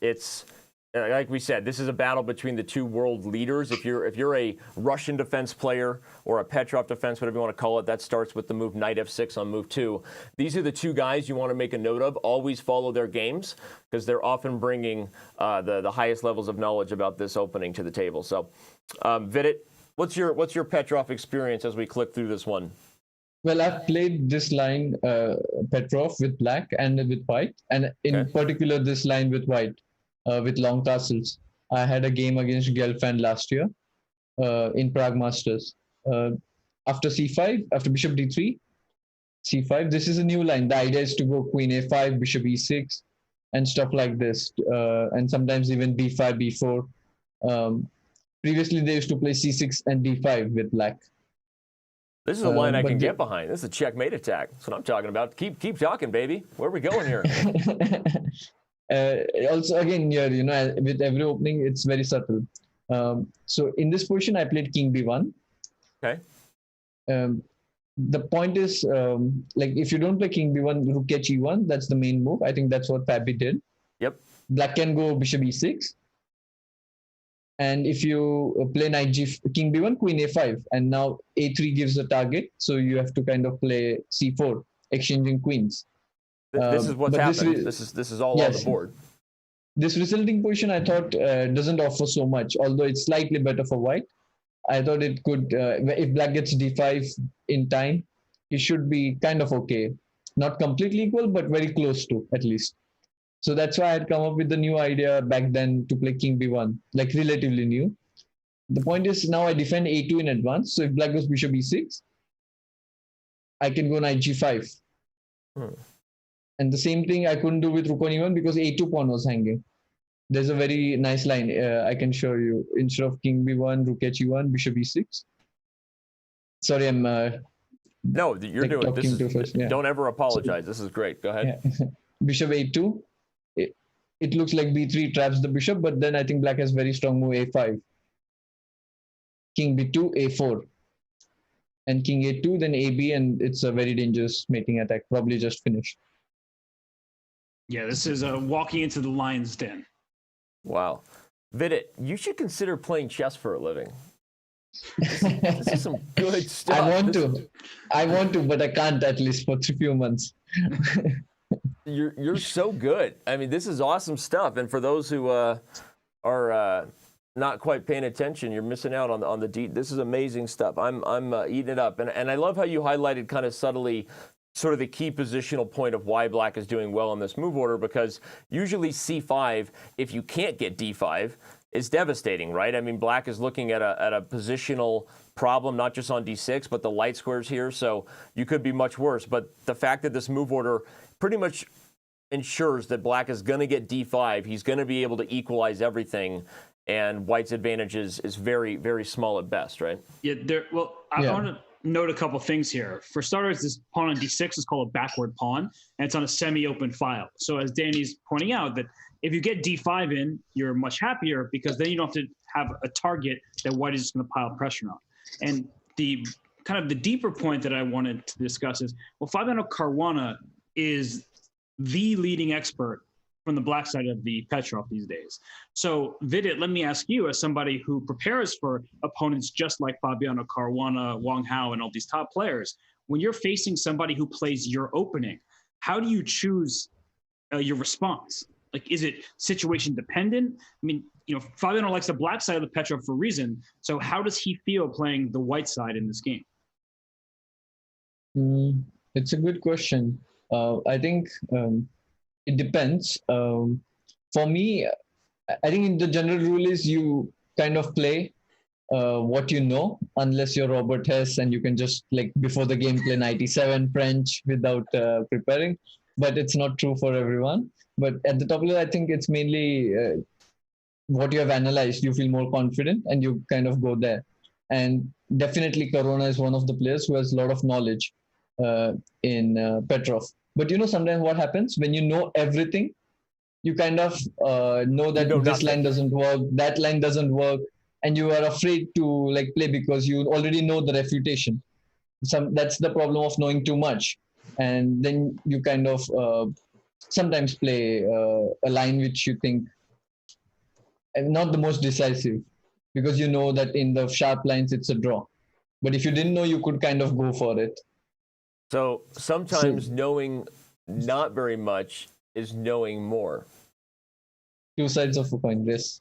S1: it's. Like we said, this is a battle between the 2 world leaders. If you're a Russian defense player or a Petrov defense, whatever you want to call it, that starts with the move knight f6 on move 2. These are the 2 guys you want to make a note of. Always follow their games because they're often bringing the highest levels of knowledge about this opening to the table. So, Vidit, what's your Petrov experience as we click through this one?
S3: Well, I've played this line Petrov with black and with white, and in particular this line with white. With long castles. I had a game against Gelfand last year in Prague Masters. After c5, after bishop d3, c5, this is a new line. The idea is to go queen a5, bishop e6, and stuff like this. And sometimes even b5, b4. Previously, they used to play c6 and d5 with black.
S1: This is a line I can get behind. This is a checkmate attack. That's what I'm talking about. Keep talking, baby. Where are we going here?
S3: Also, again, with every opening, it's very subtle. So in this position, I played king b1.
S1: Okay.
S3: The point is, like, if you don't play king b1, rook h e1, that's the main move. I think that's what Fabi did.
S1: Yep.
S3: Black can go bishop e6. And if you play king b1, queen a5, and now a3 gives the target, so you have to kind of play c4, exchanging queens.
S1: This is what's happening. This is all on the board.
S3: This resulting position, I thought, doesn't offer so much, although it's slightly better for white. I thought it could, if black gets d5 in time, it should be kind of okay. Not completely equal, but very close to, at least. So that's why I had come up with the new idea back then to play king b1, like relatively new. The point is now I defend a2 in advance. So if black goes bishop e6, I can go knight g5. And the same thing I couldn't do with rook on e1 because a2 pawn was hanging. There's a very nice line I can show you. Instead of king b1, rook h1, bishop e6. Sorry, I'm
S1: No, you're
S3: like
S1: doing this.
S3: talking too fast. Yeah.
S1: Don't ever apologize. This is great. Go ahead.
S3: Yeah. Bishop a2. It looks like b3 traps the bishop, but then I think black has very strong move a5. King b2, a4. And king a2, then ab, and it's a very dangerous mating attack. Probably just finished.
S2: Yeah, this is walking into the lion's den.
S1: Wow. Vidit, you should consider playing chess for a living. This is some good stuff.
S3: I want to, but I can't, at least for a few months.
S1: You're so good. I mean, this is awesome stuff. And for those who are not quite paying attention, you're missing out on the this is amazing stuff. I'm eating it up. And I love how you highlighted kind of subtly sort of the key positional point of why black is doing well in this move order, because usually c5, if you can't get d5, is devastating, right? I mean, black is looking at a positional problem, not just on d6, but the light squares here, so you could be much worse. But the fact that this move order pretty much ensures that black is going to get d5, he's going to be able to equalize everything, and white's advantage is very, very small at best, right?
S2: Yeah, I want to note a couple things here. For starters, this pawn on d6 is called a backward pawn, and it's on a semi-open file. So as Danny's pointing out, that if you get d5 in, you're much happier because then you don't have to have a target that white is just going to pile pressure on. And the kind of the deeper point that I wanted to discuss is, well, Fabiano Caruana is the leading expert from the black side of the Petrov these days. So Vidit, let me ask you, as somebody who prepares for opponents just like Fabiano Caruana, Wang Hao, and all these top players, when you're facing somebody who plays your opening, how do you choose your response? Like, is it situation dependent? I mean, you know, Fabiano likes the black side of the Petrov for a reason. So how does he feel playing the white side in this game?
S3: It's a good question. I think it depends. For me, I think the general rule is you kind of play what you know, unless you're Robert Hess and you can just, like, before the game play 97 French without preparing. But it's not true for everyone. But at the top level, I think it's mainly what you have analyzed. You feel more confident and you kind of go there. And definitely Caruana is one of the players who has a lot of knowledge in Petrov. But you know, sometimes what happens when you know everything, you kind of know that this line doesn't work, that line doesn't work, and you are afraid to like play because you already know the refutation. That's the problem of knowing too much. And then you kind of sometimes play a line which you think not the most decisive, because you know that in the sharp lines it's a draw. But if you didn't know, you could kind of go for it.
S1: So sometimes knowing not very much is knowing more.
S3: Two sides of a coin, yes.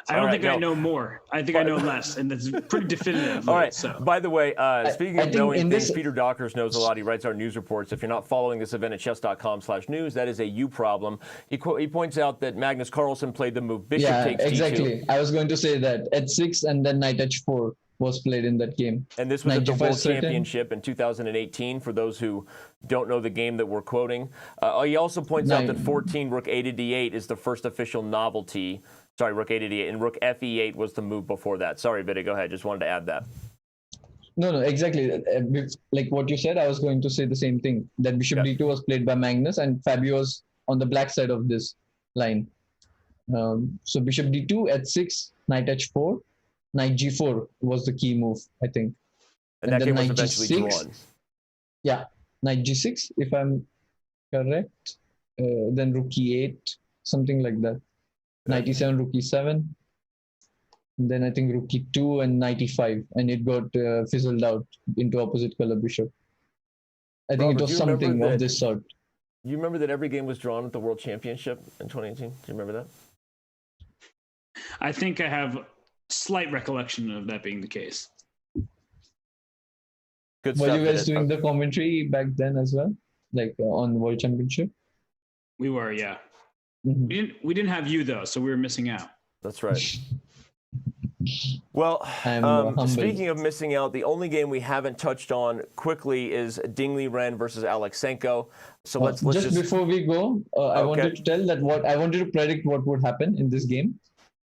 S2: I don't think I know more. I think I know less, and that's pretty definitive.
S1: All right.
S2: So.
S1: By the way, speaking of knowing things,
S3: this...
S1: Peter Dockers knows a lot. He writes our news reports. If you're not following this event at Chess.com/news, that is a you problem. He points out that Magnus Carlsen played the move bishop takes
S3: exactly.
S1: d2.
S3: I was going to say that h6 and then knight h4 was played in that game.
S1: And this was at the World Championship in 2018, for those who don't know the game that we're quoting. He also points out that 14 rook a to d8 is the first official novelty. Sorry, rook a to d8, and rook fe8 was the move before that. Sorry, Vidit, go ahead. Just wanted to add that.
S3: No, exactly. Like what you said, I was going to say the same thing, that bishop d2 was played by Magnus, and Fabio was on the black side of this line. So bishop d2, h6, knight h4, knight g4 was the key move, I think.
S1: And that game was eventually drawn.
S3: Yeah, knight g6, if I'm correct. Then rook e8, something like that. Knight e7, rook e7. And then I think rook e2 and knight e5. And it got fizzled out into opposite color bishop. I think it was something of this sort.
S1: You remember that every game was drawn at the World Championship in 2018? Do you remember that?
S2: I think I have slight recollection of that being the case.
S1: Good
S3: Were
S1: stuff,
S3: you guys doing the commentary back then as well, like on World Championship?
S2: We were, yeah.
S3: Mm-hmm.
S2: We didn't have you though, so we were missing out.
S1: That's right. Well,
S3: I'm humbled.
S1: speaking of missing out, the only game we haven't touched on quickly is Ding Liren versus Alexenko. So let's
S3: just before we go, I wanted to tell that I wanted to predict what would happen in this game.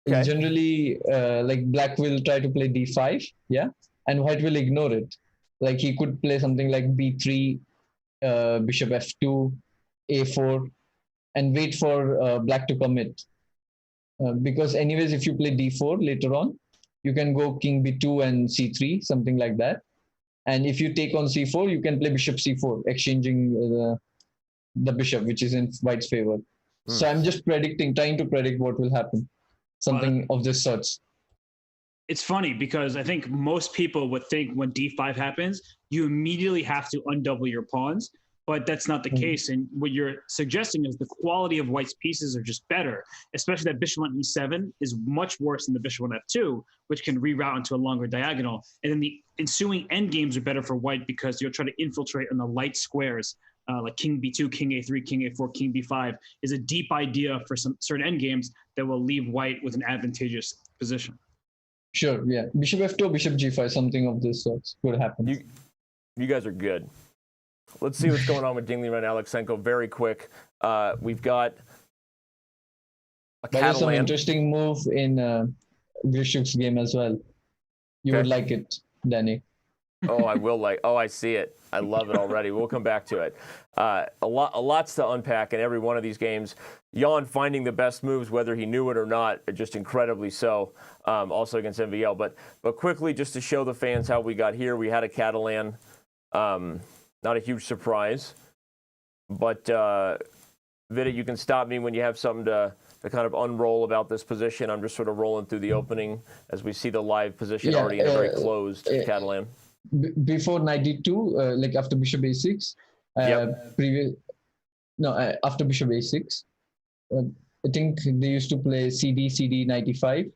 S1: Okay.
S3: It's generally like black will try to play d5, yeah, and white will ignore it. Like he could play something like b3, bishop f2, a4, and wait for black to commit. Because anyways, if you play d4 later on, you can go king b2 and c3, something like that. And if you take on c4, you can play bishop c4, exchanging the bishop, which is in white's favor. So I'm just trying to predict what will happen. Something of this sort.
S2: It's funny because I think most people would think when d5 happens, you immediately have to undouble your pawns, but that's not the case. And what you're suggesting is the quality of white's pieces are just better, especially that bishop on e7 is much worse than the bishop on f2, which can reroute into a longer diagonal. And then the ensuing endgames are better for white because you'll try to infiltrate on the light squares. Like king b2, king a3, king a4, king b5 is a deep idea for some certain endgames that will leave white with an advantageous position.
S3: Sure, yeah. Bishop f2 or bishop g5, something of this sort could happen.
S1: You guys are good. Let's see what's going on with Ding Liren and Alexenko very quick. We've got a
S3: There's some
S1: Catalan.
S3: interesting move in Grischuk's game as well. You would like it, Danny.
S1: Oh, I will like. Oh, I see it. I love it already. We'll come back to it. Lots to unpack in every one of these games. Jan finding the best moves, whether he knew it or not, just incredibly so. Also against MVL. But quickly, just to show the fans how we got here, we had a Catalan. Not a huge surprise, but Vida, you can stop me when you have something to kind of unroll about this position. I'm just sort of rolling through the opening as we see the live position already in a very closed Catalan.
S3: Before knight d2, like after bishop a6, after bishop a6, I think they used to play cd, knight e5.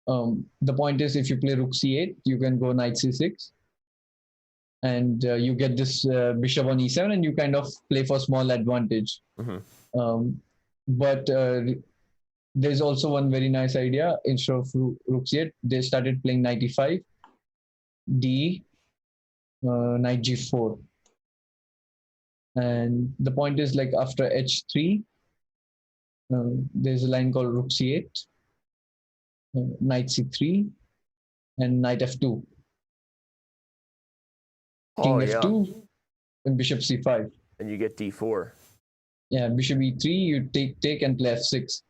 S3: The point is, if you play rook c8, you can go knight c6. And you get this bishop on e7, and you kind of play for small advantage. But there's also one very nice idea. Instead of rook c8, they started playing knight e5, knight g4. And the point is, like after h3, there's a line called rook c8, knight c3, and knight f2. King f2 and bishop c5.
S1: And you get d4.
S3: Yeah, bishop e3, you take and play f6.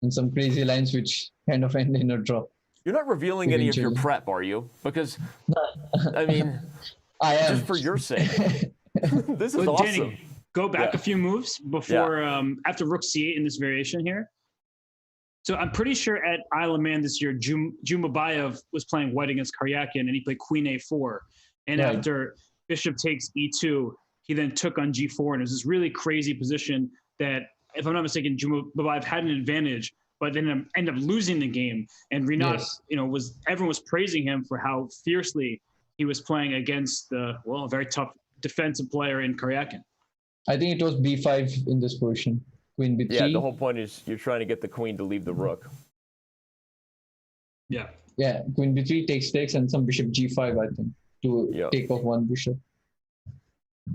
S3: And some crazy lines which kind of end in a draw.
S1: You're not revealing any of your prep, are you? Because, I mean,
S3: I am.
S1: Just for your sake. This is awesome.
S2: Danny, go back a few moves before, after rook c8 in this variation here. So I'm pretty sure at Isle of Man this year, Jumabayev was playing white against Karyakin, and he played queen a4. And after bishop takes e2, he then took on g4. And it was this really crazy position that, if I'm not mistaken, Jumabayev had an advantage, but then ended up losing the game. And Rinat, everyone was praising him for how fiercely he was playing against a very tough defensive player in Karyakin.
S3: I think it was b5 in this position. Queen b3.
S1: Yeah, the whole point is you're trying to get the queen to leave the rook.
S2: Yeah.
S3: Yeah, queen b3 takes, and some bishop g5, I think, to take off one bishop.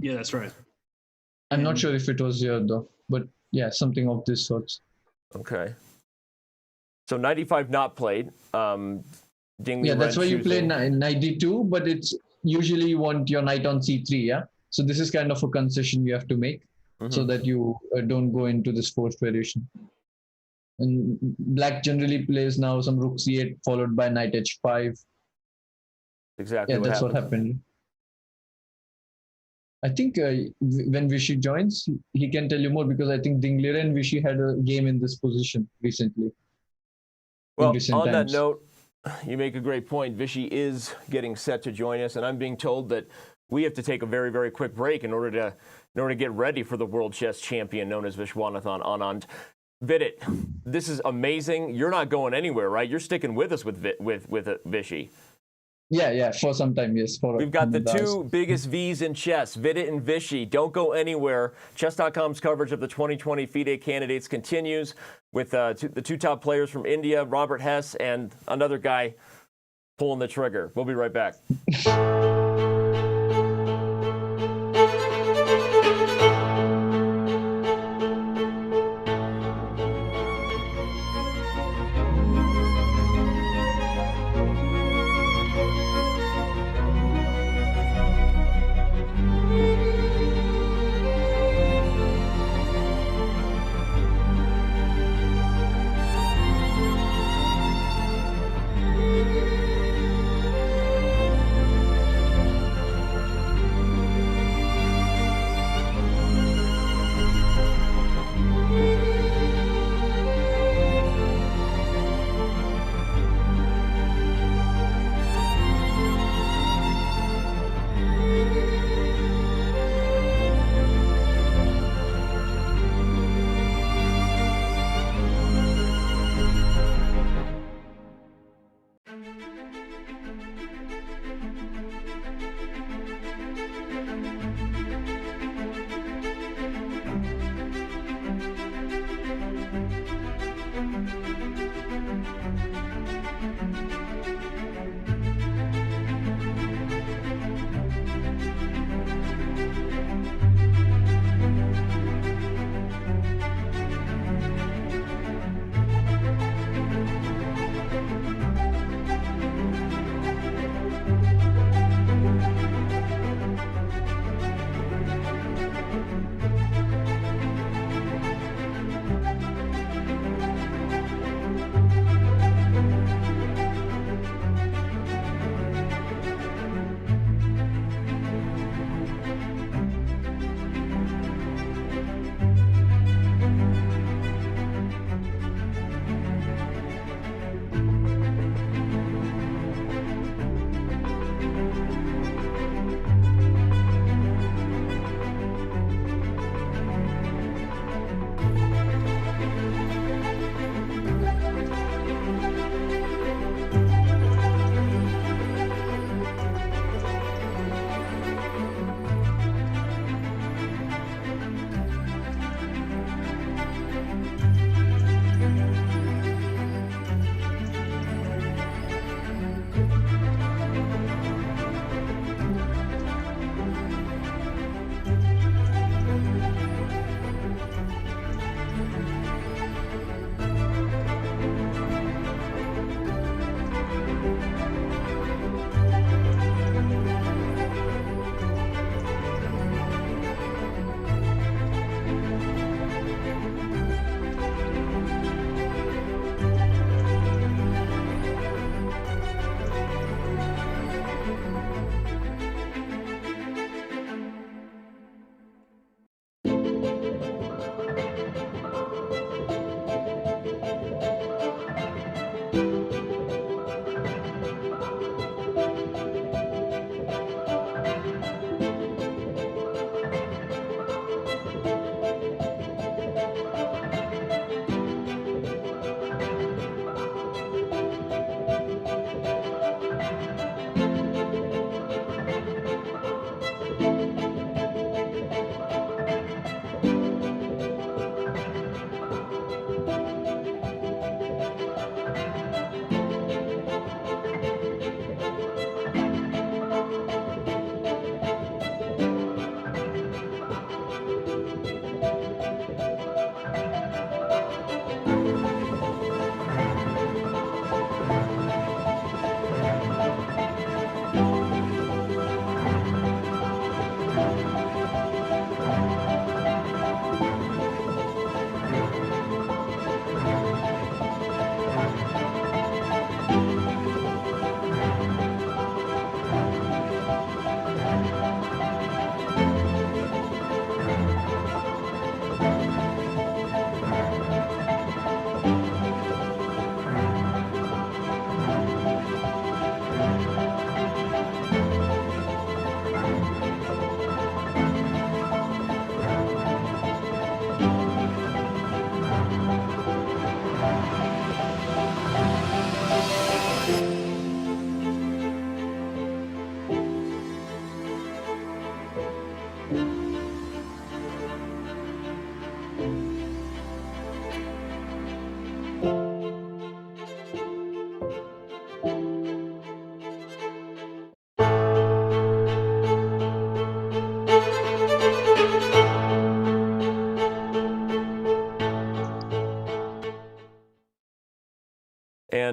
S2: Yeah, that's right.
S3: I'm not sure if it was here though, but yeah, something of this sort.
S1: Okay. So 95 not played. Ding Liren
S3: that's why you play knight d2, but it's usually you want your knight on c3, yeah? So this is kind of a concession you have to make so that you don't go into this forced variation. And black generally plays now some rook c8 followed by knight h5.
S1: Exactly.
S3: Yeah, that's what happened. I think when Vichy joins, he can tell you more, because I think Ding Liren and Vichy had a game in this position recently.
S1: Well, on that note, you make a great point. Vichy is getting set to join us, and I'm being told that we have to take a very, very quick break in order to get ready for the world chess champion known as Vishwanathan Anand. Vidit, this is amazing. You're not going anywhere, right? You're sticking with us with Vichy.
S3: Yeah, for some time, yes.
S1: We've got the
S3: hours.
S1: two biggest Vs in chess, Vidit and Vichy. Don't go anywhere. Chess.com's coverage of the 2020 FIDE candidates continues with the two top players from India, Robert Hess, and another guy pulling the trigger. We'll be right back.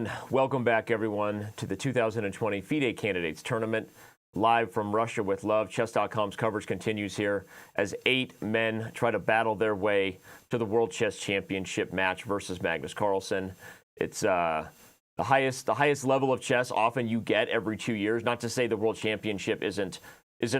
S1: And welcome back, everyone, to the 2020 FIDE Candidates Tournament, live from Russia with love. Chess.com's coverage continues here as 8 men try to battle their way to the World Chess Championship match versus Magnus Carlsen. It's the highest level of chess often you get every 2 years. Not to say the World Championship isn't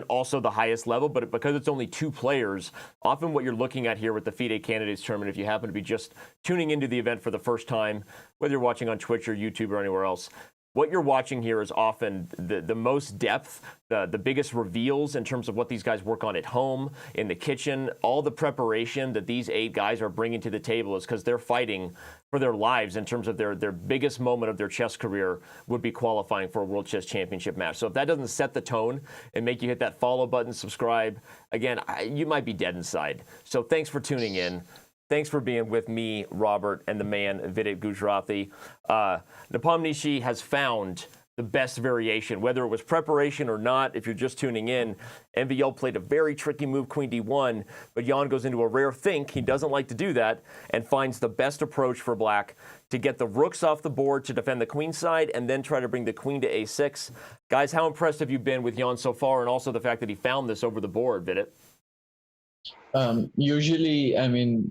S1: also the highest level, but because it's only 2 players, often what you're looking at here with the FIDE Candidates Tournament, if you happen to be just tuning into the event for the first time, whether you're watching on Twitch or YouTube or anywhere else, what you're watching here is often the most depth, the biggest reveals in terms of what these guys work on at home, in the kitchen. All the preparation that these 8 guys are bringing to the table is because they're fighting for their lives in terms of their biggest moment of their chess career would be qualifying for a World Chess Championship match. So if that doesn't set the tone and make you hit that follow button, subscribe, again, you might be dead inside. So thanks for tuning in. Thanks for being with me, Robert, and the man, Vidit Gujrathi. Nepomniachtchi has found the best variation, whether it was preparation or not. If you're just tuning in, MVL played a very tricky move, Queen D1, but Jan goes into a rare think. He doesn't like to do that and finds the best approach for Black to get the rooks off the board to defend the queen side and then try to bring the queen to A6. Guys, how impressed have you been with Jan so far, and also the fact that he found this over the board, Vidit?
S3: Usually, I mean,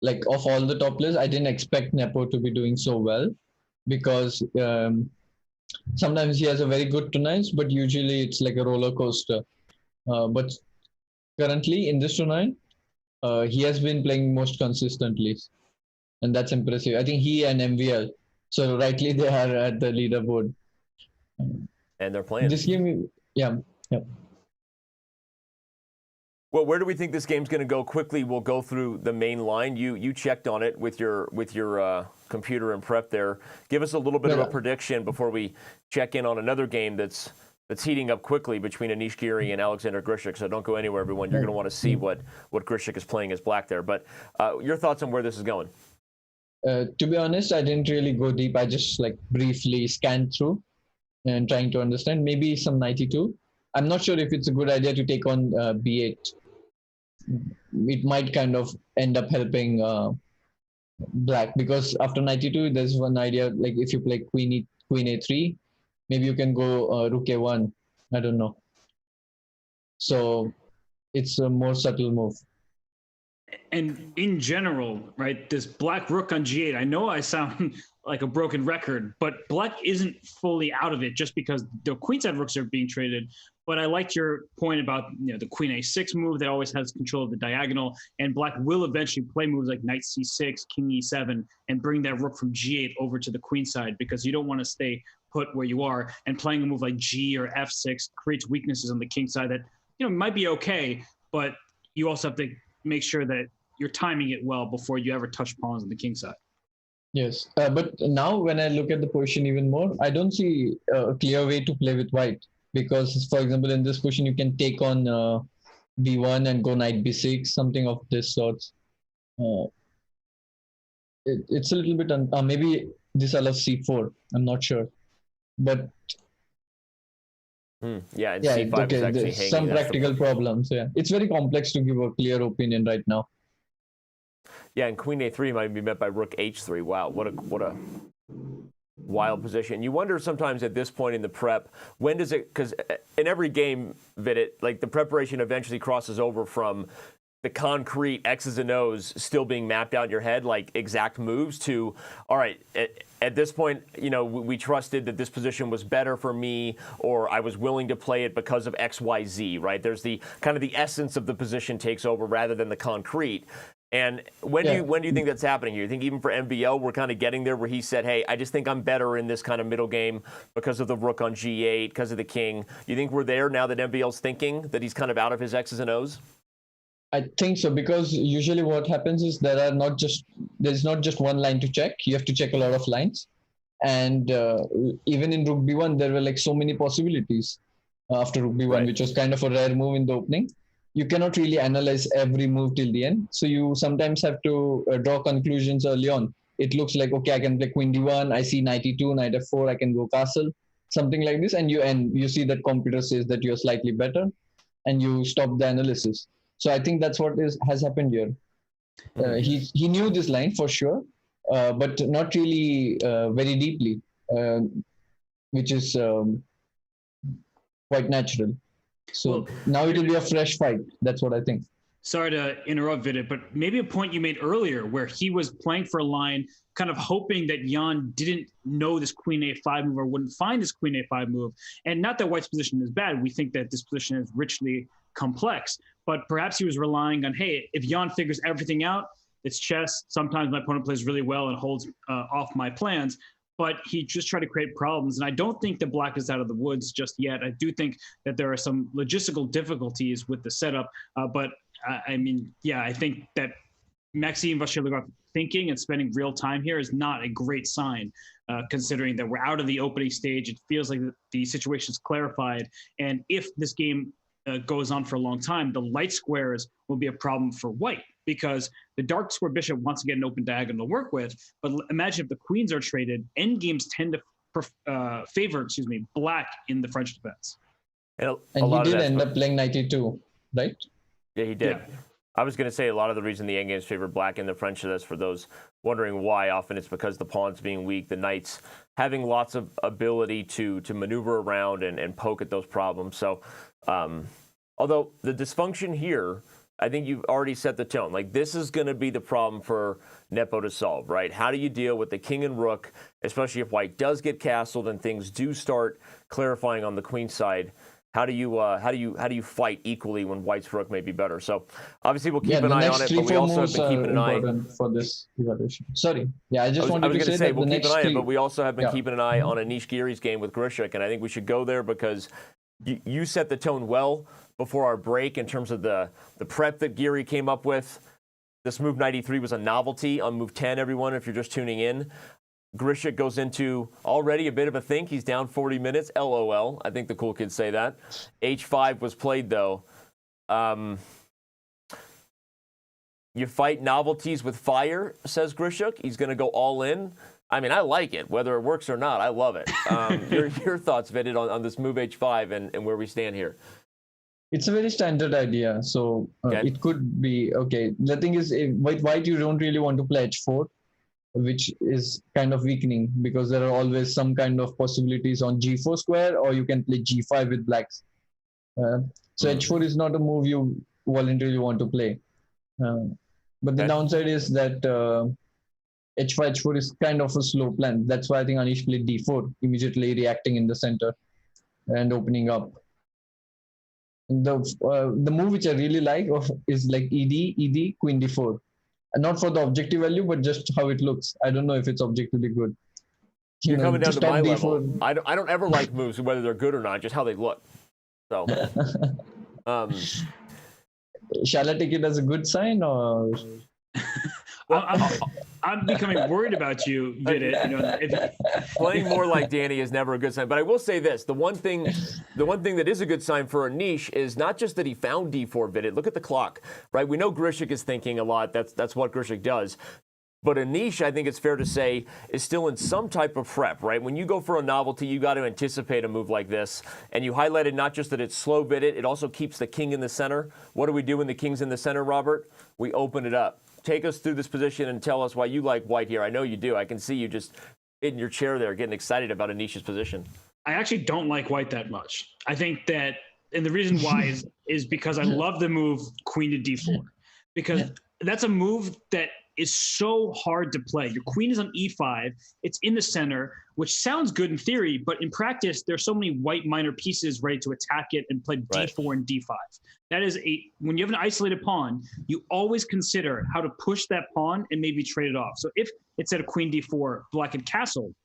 S3: like of all the top players, I didn't expect Nepo to be doing so well because sometimes he has a very good tonight, but usually it's like a roller coaster. But currently in this tonight, he has been playing most consistently, and that's impressive. I think he and MVL, so rightly they are at the leaderboard.
S1: And they're playing.
S3: This game, yeah.
S1: Well, where do we think this game's going to go? Quickly, we'll go through the main line. You checked on it with your computer and prep there. Give us a little bit of a prediction before we check in on another game that's heating up quickly between Anish Giri and Alexander Grischuk. So don't go anywhere, everyone. You're going to want to see what Grischuk is playing as Black there. But your thoughts on where this is going?
S3: To be honest, I didn't really go deep. I just like briefly scanned through and trying to understand. Maybe some 92. I'm not sure if it's a good idea to take on B8. It might kind of end up helping Black because after 92, there's one idea, like if you play Queen A3, maybe you can go Rook A1. I don't know. So it's a more subtle move.
S2: And in general, right, this Black Rook on G8, I know I sound like a broken record, but Black isn't fully out of it just because the queenside rooks are being traded. But I liked your point about the Queen A6 move that always has control of the diagonal, and Black will eventually play moves like Knight C6, King E7, and bring that rook from G8 over to the queen side because you don't want to stay put where you are. And playing a move like G or F6 creates weaknesses on the king side that might be okay, but you also have to make sure that you're timing it well before you ever touch pawns on the king side.
S3: Yes, but now when I look at the position even more, I don't see a clear way to play with white because, for example, in this position, you can take on B1 and go Knight B6, something of this sort. It's a little bit, maybe this allows C4, I'm not sure. But
S1: yeah, and C5
S3: okay,
S1: is actually
S3: there's
S1: hanging.
S3: some practical problems. Yeah, it's very complex to give a clear opinion right now.
S1: Yeah, and Queen A3 might be met by Rook H3. Wow, what a wild position. You wonder sometimes at this point in the prep, when does it, because in every game, Vidit, like the preparation eventually crosses over from the concrete X's and O's still being mapped out in your head, like exact moves, to, all right, at this point, we trusted that this position was better for me, or I was willing to play it because of X, Y, Z, right? There's the kind of the essence of the position takes over rather than the concrete. And when do you think that's happening here? You think even for MVL, we're kind of getting there where he said, hey, I just think I'm better in this kind of middle game because of the rook on G8, because of the king. You think we're there now that MVL's thinking that he's kind of out of his X's and O's?
S3: I think so, because usually what happens is there's not just one line to check. You have to check a lot of lines. And even in Rook B1, there were like so many possibilities after Rook B1, which was kind of a rare move in the opening. You cannot really analyze every move till the end. So you sometimes have to draw conclusions early on. It looks like, okay, I can play Queen D1, I see Knight E2, Knight F4, I can go castle, something like this. And you see that computer says that you're slightly better and you stop the analysis. So I think that's what has happened here. He knew this line for sure. but not really very deeply, which is quite natural. So
S2: Well,
S3: now it will be a fresh fight. That's what I think.
S2: Sorry to interrupt, Vidit, but maybe a point you made earlier where he was playing for a line, kind of hoping that Jan didn't know this queen a5 move or wouldn't find this queen a5 move. And not that White's position is bad. We think that this position is richly complex, but perhaps he was relying on, hey, if Jan figures everything out, it's chess. Sometimes my opponent plays really well and holds off my plans, but he just tried to create problems. And I don't think that Black is out of the woods just yet. I do think that there are some logistical difficulties with the setup, but I mean, yeah, I think that Maxime Vachier-Lagrave thinking and spending real time here is not a great sign, considering that we're out of the opening stage. It feels like the situation's clarified. And if this game goes on for a long time, the light squares will be a problem for White because the dark square bishop wants to get an open diagonal to work with. But imagine if the queens are traded, endgames tend to favor, Black in the French defense.
S3: And he did end up playing 92, right?
S1: Yeah, he did.
S2: Yeah.
S1: I was going to say a lot of the reason the endgames favor Black in the French chess, for those wondering why, often it's because the pawns being weak, the knights having lots of ability to maneuver around and poke at those problems. So, although the dysfunction here, I think you've already set the tone. Like, this is going to be the problem for Nepo to solve, right? How do you deal with the king and rook, especially if White does get castled and things do start clarifying on the queen side? How do you fight equally when White's rook may be better? So obviously we'll keep an eye on it, but we also have been keeping an eye
S3: for this evaluation. Sorry, yeah, I was
S1: going to say we'll keep an eye on it, but we also have been keeping an eye on Anish Giri's game with Grischuk, and I think we should go there because you set the tone well before our break in terms of the prep that Giri came up with. This move 93 was a novelty on move 10. Everyone, if you're just tuning in. Grischuk goes into already a bit of a think. He's down 40 minutes. LOL. I think the cool kids say that. H5 was played, though. You fight novelties with fire, says Grischuk. He's going to go all in. I mean, I like it. Whether it works or not, I love it. Your thoughts, Vidit, on this move H5 and where we stand here?
S3: It's a very standard idea. So it could be, okay. The thing is, White, you don't really want to play H4. Which is kind of weakening because there are always some kind of possibilities on G4 square, or you can play G5 with Blacks. So H4 is not a move you voluntarily want to play. But the downside is that H4 is kind of a slow plan. That's why I think Anish played D4, immediately reacting in the center and opening up. And the move which I really like is like ED, Queen D4. Not for the objective value, but just how it looks. I don't know if it's objectively good.
S1: You're coming down to my level. I don't ever like moves, whether they're good or not, just how they look. So,
S3: shall I take it as a good sign or?
S2: Well, I'm becoming worried about you, Vidit.
S1: Playing more like Danny is never a good sign. But I will say this: the one thing that is a good sign for Anish is not just that he found D4 Vidit. Look at the clock, right? We know Grischuk is thinking a lot. That's what Grischuk does. But Anish, I think it's fair to say, is still in some type of prep, right? When you go for a novelty, you got to anticipate a move like this. And you highlighted not just that it's slow Vidit, it also keeps the king in the center. What do we do when the king's in the center, Robert? We open it up. Take us through this position and tell us why you like White here. I know you do. I can see you just in your chair there getting excited about Anish's position.
S2: I actually don't like White that much. I think that, and the reason why is because I love the move Queen to D4, because that's a move that is so hard to play. Your queen is on E5. It's in the center, which sounds good in theory, but in practice, there's so many white minor pieces ready to attack it and play D4 and D5. That is when you have an isolated pawn, you always consider how to push that pawn and maybe trade it off. So if it said a queen D4, Black had castled,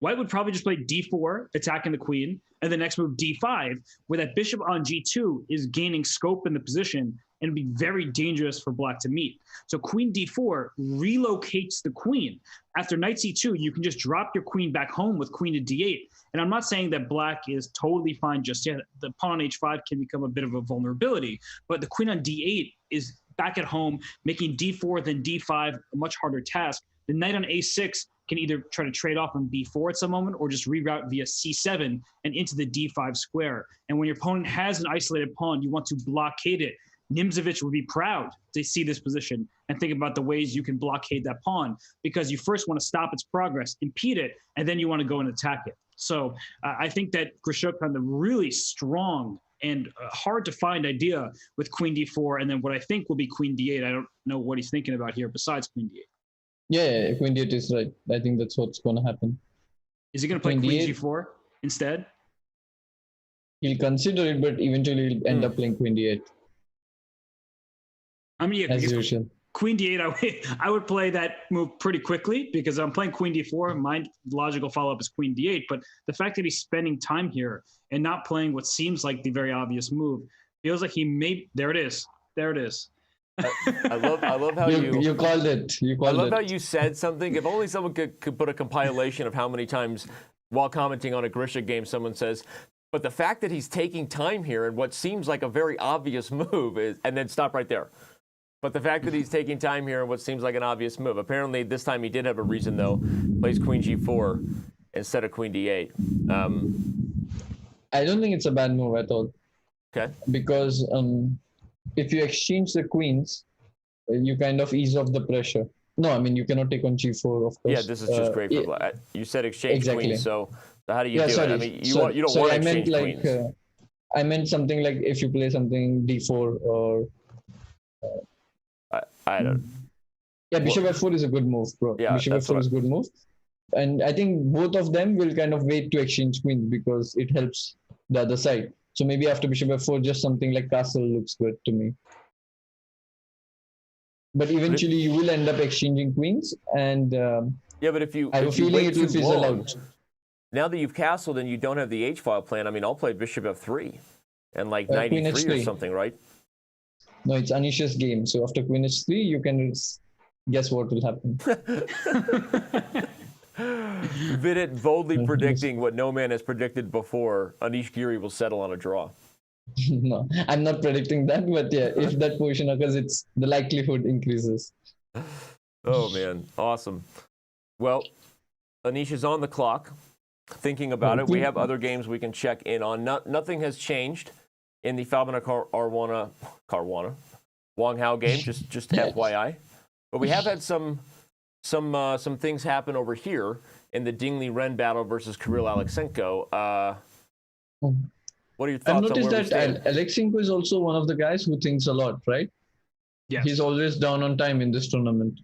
S2: White would probably just play D4, attacking the queen, and the next move D5, where that bishop on G2 is gaining scope in the position and be very dangerous for Black to meet. So queen D4 relocates the queen. After knight C2, you can just drop your queen back home with queen to D8. And I'm not saying that Black is totally fine just yet. The pawn on H5 can become a bit of a vulnerability, but the queen on D8 is back at home, making D4 then D5 a much harder task. The knight on A6 can either try to trade off on B4 at some moment or just reroute via C7 and into the D5 square. And when your opponent has an isolated pawn, you want to blockade it, Nimzovich would be proud to see this position and think about the ways you can blockade that pawn, because you first want to stop its progress, impede it, and then you want to go and attack it. So I think that Grischuk had a really strong and hard to find idea with queen d4, and then what I think will be queen d8. I don't know what he's thinking about here besides queen d8.
S3: Yeah, queen d8 is right. I think that's what's going to happen.
S2: Is he going to play queen g4 instead?
S3: He'll consider it, but eventually he'll end up playing queen d8.
S2: I mean, yeah,
S3: as usual.
S2: Queen d8, I would play that move pretty quickly because I'm playing queen d4. My logical follow-up is queen d8. But the fact that he's spending time here and not playing what seems like the very obvious move feels like he may. There it is. There it is.
S1: I love how
S3: you called it.
S1: I love how you said something. If only someone could put a compilation of how many times while commenting on a Grischuk game someone says, but the fact that he's taking time here and what seems like a very obvious move is, and then stop right there. But the fact that he's taking time here and what seems like an obvious move. Apparently this time he did have a reason though. Plays queen g4 instead of queen d8.
S3: I don't think it's a bad move at all.
S1: Okay.
S3: Because if you exchange the queens, you kind of ease off the pressure. No, I mean, you cannot take on g4, of course.
S1: Yeah, this is just great for black. You said exchange queens, so how do you do it? I mean, you don't want to exchange queens.
S3: I meant something like if you play something d4 or...
S1: I don't...
S3: Yeah, bishop f4 is a good move, bro.
S1: Yeah,
S3: bishop f4 is a good move. And I think both of them will kind of wait to exchange queens because it helps the other side. So maybe after bishop f4, just something like castle looks good to me. But eventually you will end up exchanging queens, and
S1: yeah, but if you
S3: I have a feeling it will fizzle out.
S1: Now that you've castled and you don't have the h-file plan, I mean, I'll play bishop f3 and like 93 or something, right?
S3: No, it's Anisha's game. So after queen h3, you can guess what will happen.
S1: Vidit boldly predicting what no man has predicted before. Anish Giri will settle on a draw.
S3: No, I'm not predicting that, but yeah, if that position occurs, it's the likelihood increases.
S1: Oh man, awesome. Well, Anish is on the clock, thinking about it. We have other games we can check in on. Nothing has changed in the Falbina Caruana Wang Hao game. Just FYI, but we have had some things happen over here in the Ding Liren battle versus Kirill Aleksenko. What are your thoughts?
S3: I've noticed that Aleksenko is also one of the guys who thinks a lot, right?
S2: Yes.
S3: He's always down on time in this tournament.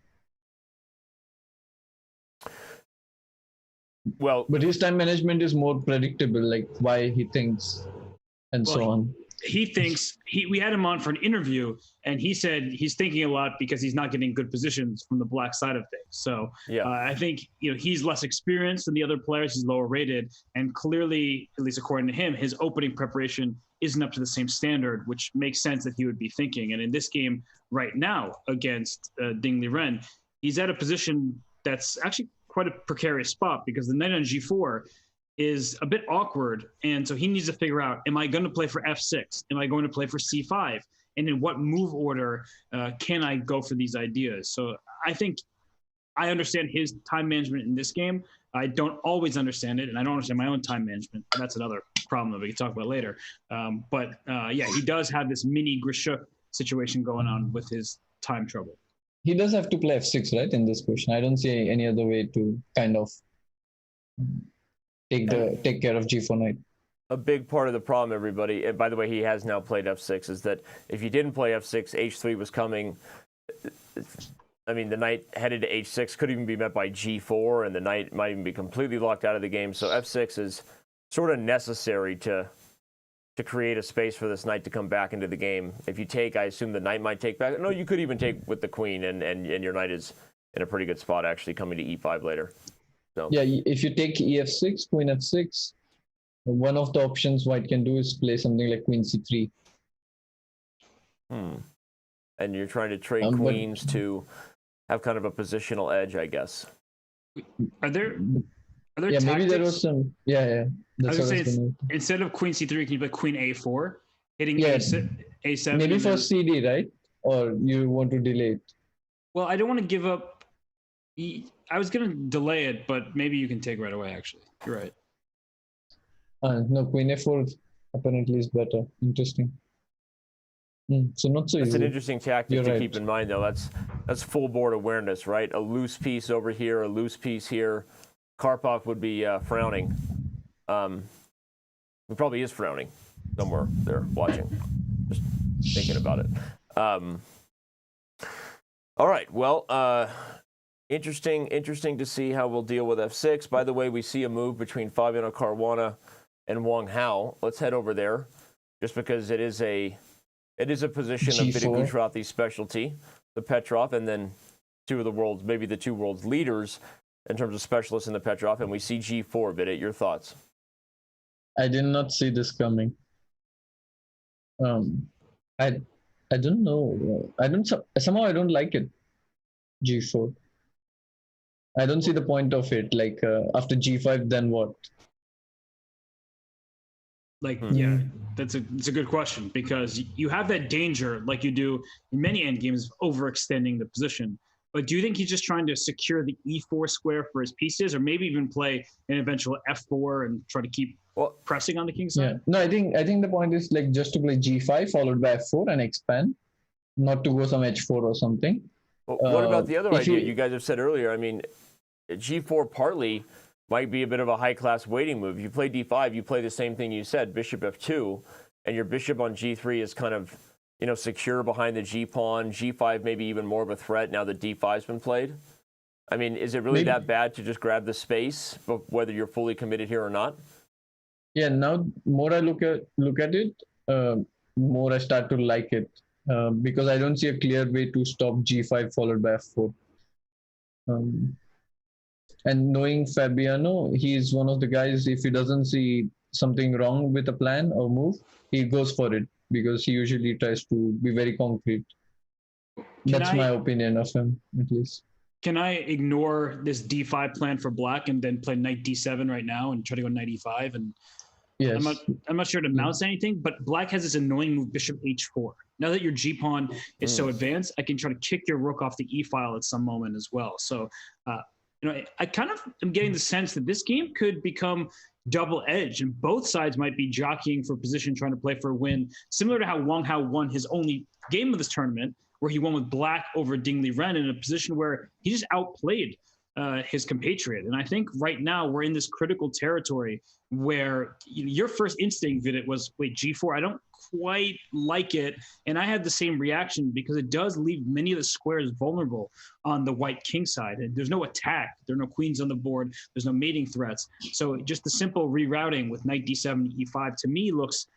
S1: Well,
S3: but his time management is more predictable, like why he thinks and so on.
S2: He thinks we had him on for an interview, and he said he's thinking a lot because he's not getting good positions from the black side of things. So yeah. I think he's less experienced than the other players. He's lower rated, and clearly, at least according to him, his opening preparation isn't up to the same standard, which makes sense that he would be thinking. And in this game right now against Ding Liren, he's at a position that's actually quite a precarious spot because the knight on g4 is a bit awkward, and so he needs to figure out, am I going to play for f6? Am I going to play for c5? And in what move order can I go for these ideas? So I think I understand his time management in this game. I don't always understand it, and I don't understand my own time management. That's another problem that we can talk about later. Yeah, he does have this mini Grischuk situation going on with his time trouble.
S3: He does have to play f6, right, in this position. I don't see any other way to kind of take care of g4 knight.
S1: A big part of the problem, everybody, and by the way, he has now played f6, is that if you didn't play f6, h3 was coming. I mean, the knight headed to h6 could even be met by g4, and the knight might even be completely locked out of the game. So f6 is sort of necessary to create a space for this knight to come back into the game. If you take, I assume the knight might take back. No, you could even take with the queen, and your knight is in a pretty good spot, actually, coming to e5 later. So.
S3: Yeah, if you take ef6, queen f6, one of the options white can do is play something like queen c3.
S1: And you're trying to trade queens to have kind of a positional edge, I guess.
S2: Are there
S3: yeah,
S2: tactics?
S3: Maybe there was some. Yeah.
S2: That's I was saying instead of queen c3, can you play queen a4, hitting a7?
S3: Maybe for CD, right? Or you want to delay it?
S2: Well, I don't want to give up. I was going to delay it, but maybe you can take right away, actually. You're right.
S3: No, queen a4 apparently is better. Interesting. So not so
S1: That's
S3: easy.
S1: an interesting tactic
S3: You're
S1: to
S3: right.
S1: keep in mind, though. That's full board awareness, right? A loose piece over here, a loose piece here. Karpov would be frowning. He probably is frowning somewhere there, watching, just thinking about it. All right. Well, interesting to see how we'll deal with f6. By the way, we see a move between Fabiano Caruana and Wang Hao. Let's head over there, just because it is a position of Vita
S3: G4.
S1: Gusrathi's specialty, the Petrov, and then maybe the two world's leaders in terms of specialists in the Petrov, and we see G4. Vidit, your thoughts?
S3: I did not see this coming. I don't know. Somehow I don't like it. G4. I don't see the point of it. Like after G5, then what?
S2: Like, yeah, it's a good question, because you have that danger, like you do in many endgames, of overextending the position. But do you think he's just trying to secure the e4 square for his pieces, or maybe even play an eventual f4 and try to keep pressing on the king side?
S3: Yeah. No, I think the point is like just to play G5 followed by f4 and expand, not to go some h4 or something.
S1: Well, what about the other idea you guys have said earlier? I mean, G4 partly might be a bit of a high-class waiting move. You play D5, you play the same thing you said, bishop F2, and your bishop on G3 is kind of, secure behind the G pawn. G5 maybe even more of a threat now that D5's been played. I mean, is it really that bad to just grab the space, whether you're fully committed here or not?
S3: Yeah, now more I look at it, more I start to like it, because I don't see a clear way to stop G5 followed by F4. And knowing Fabiano, he is one of the guys, if he doesn't see something wrong with a plan or move, he goes for it, because he usually tries to be very concrete. That's my opinion of him, at least.
S2: Can I ignore this D5 plan for black and then play knight D7 right now and try to go knight E5? And
S3: yes.
S2: I'm not sure to mouse anything, but black has this annoying move, bishop H4. Now that your G pawn is so advanced, I can try to kick your rook off the E file at some moment as well. So, I kind of am getting the sense that this game could become double-edged, and both sides might be jockeying for position, trying to play for a win, similar to how Wang Hao won his only game of this tournament, where he won with black over Ding Liren in a position where he just outplayed his compatriot. And I think right now we're in this critical territory where your first instinct, Vidit, was, wait, G4, I don't quite like it. And I had the same reaction, because it does leave many of the squares vulnerable on the white king side. And there's no attack. There are no queens on the board. There's no mating threats. So just the simple rerouting with knight D7, E5 to me looks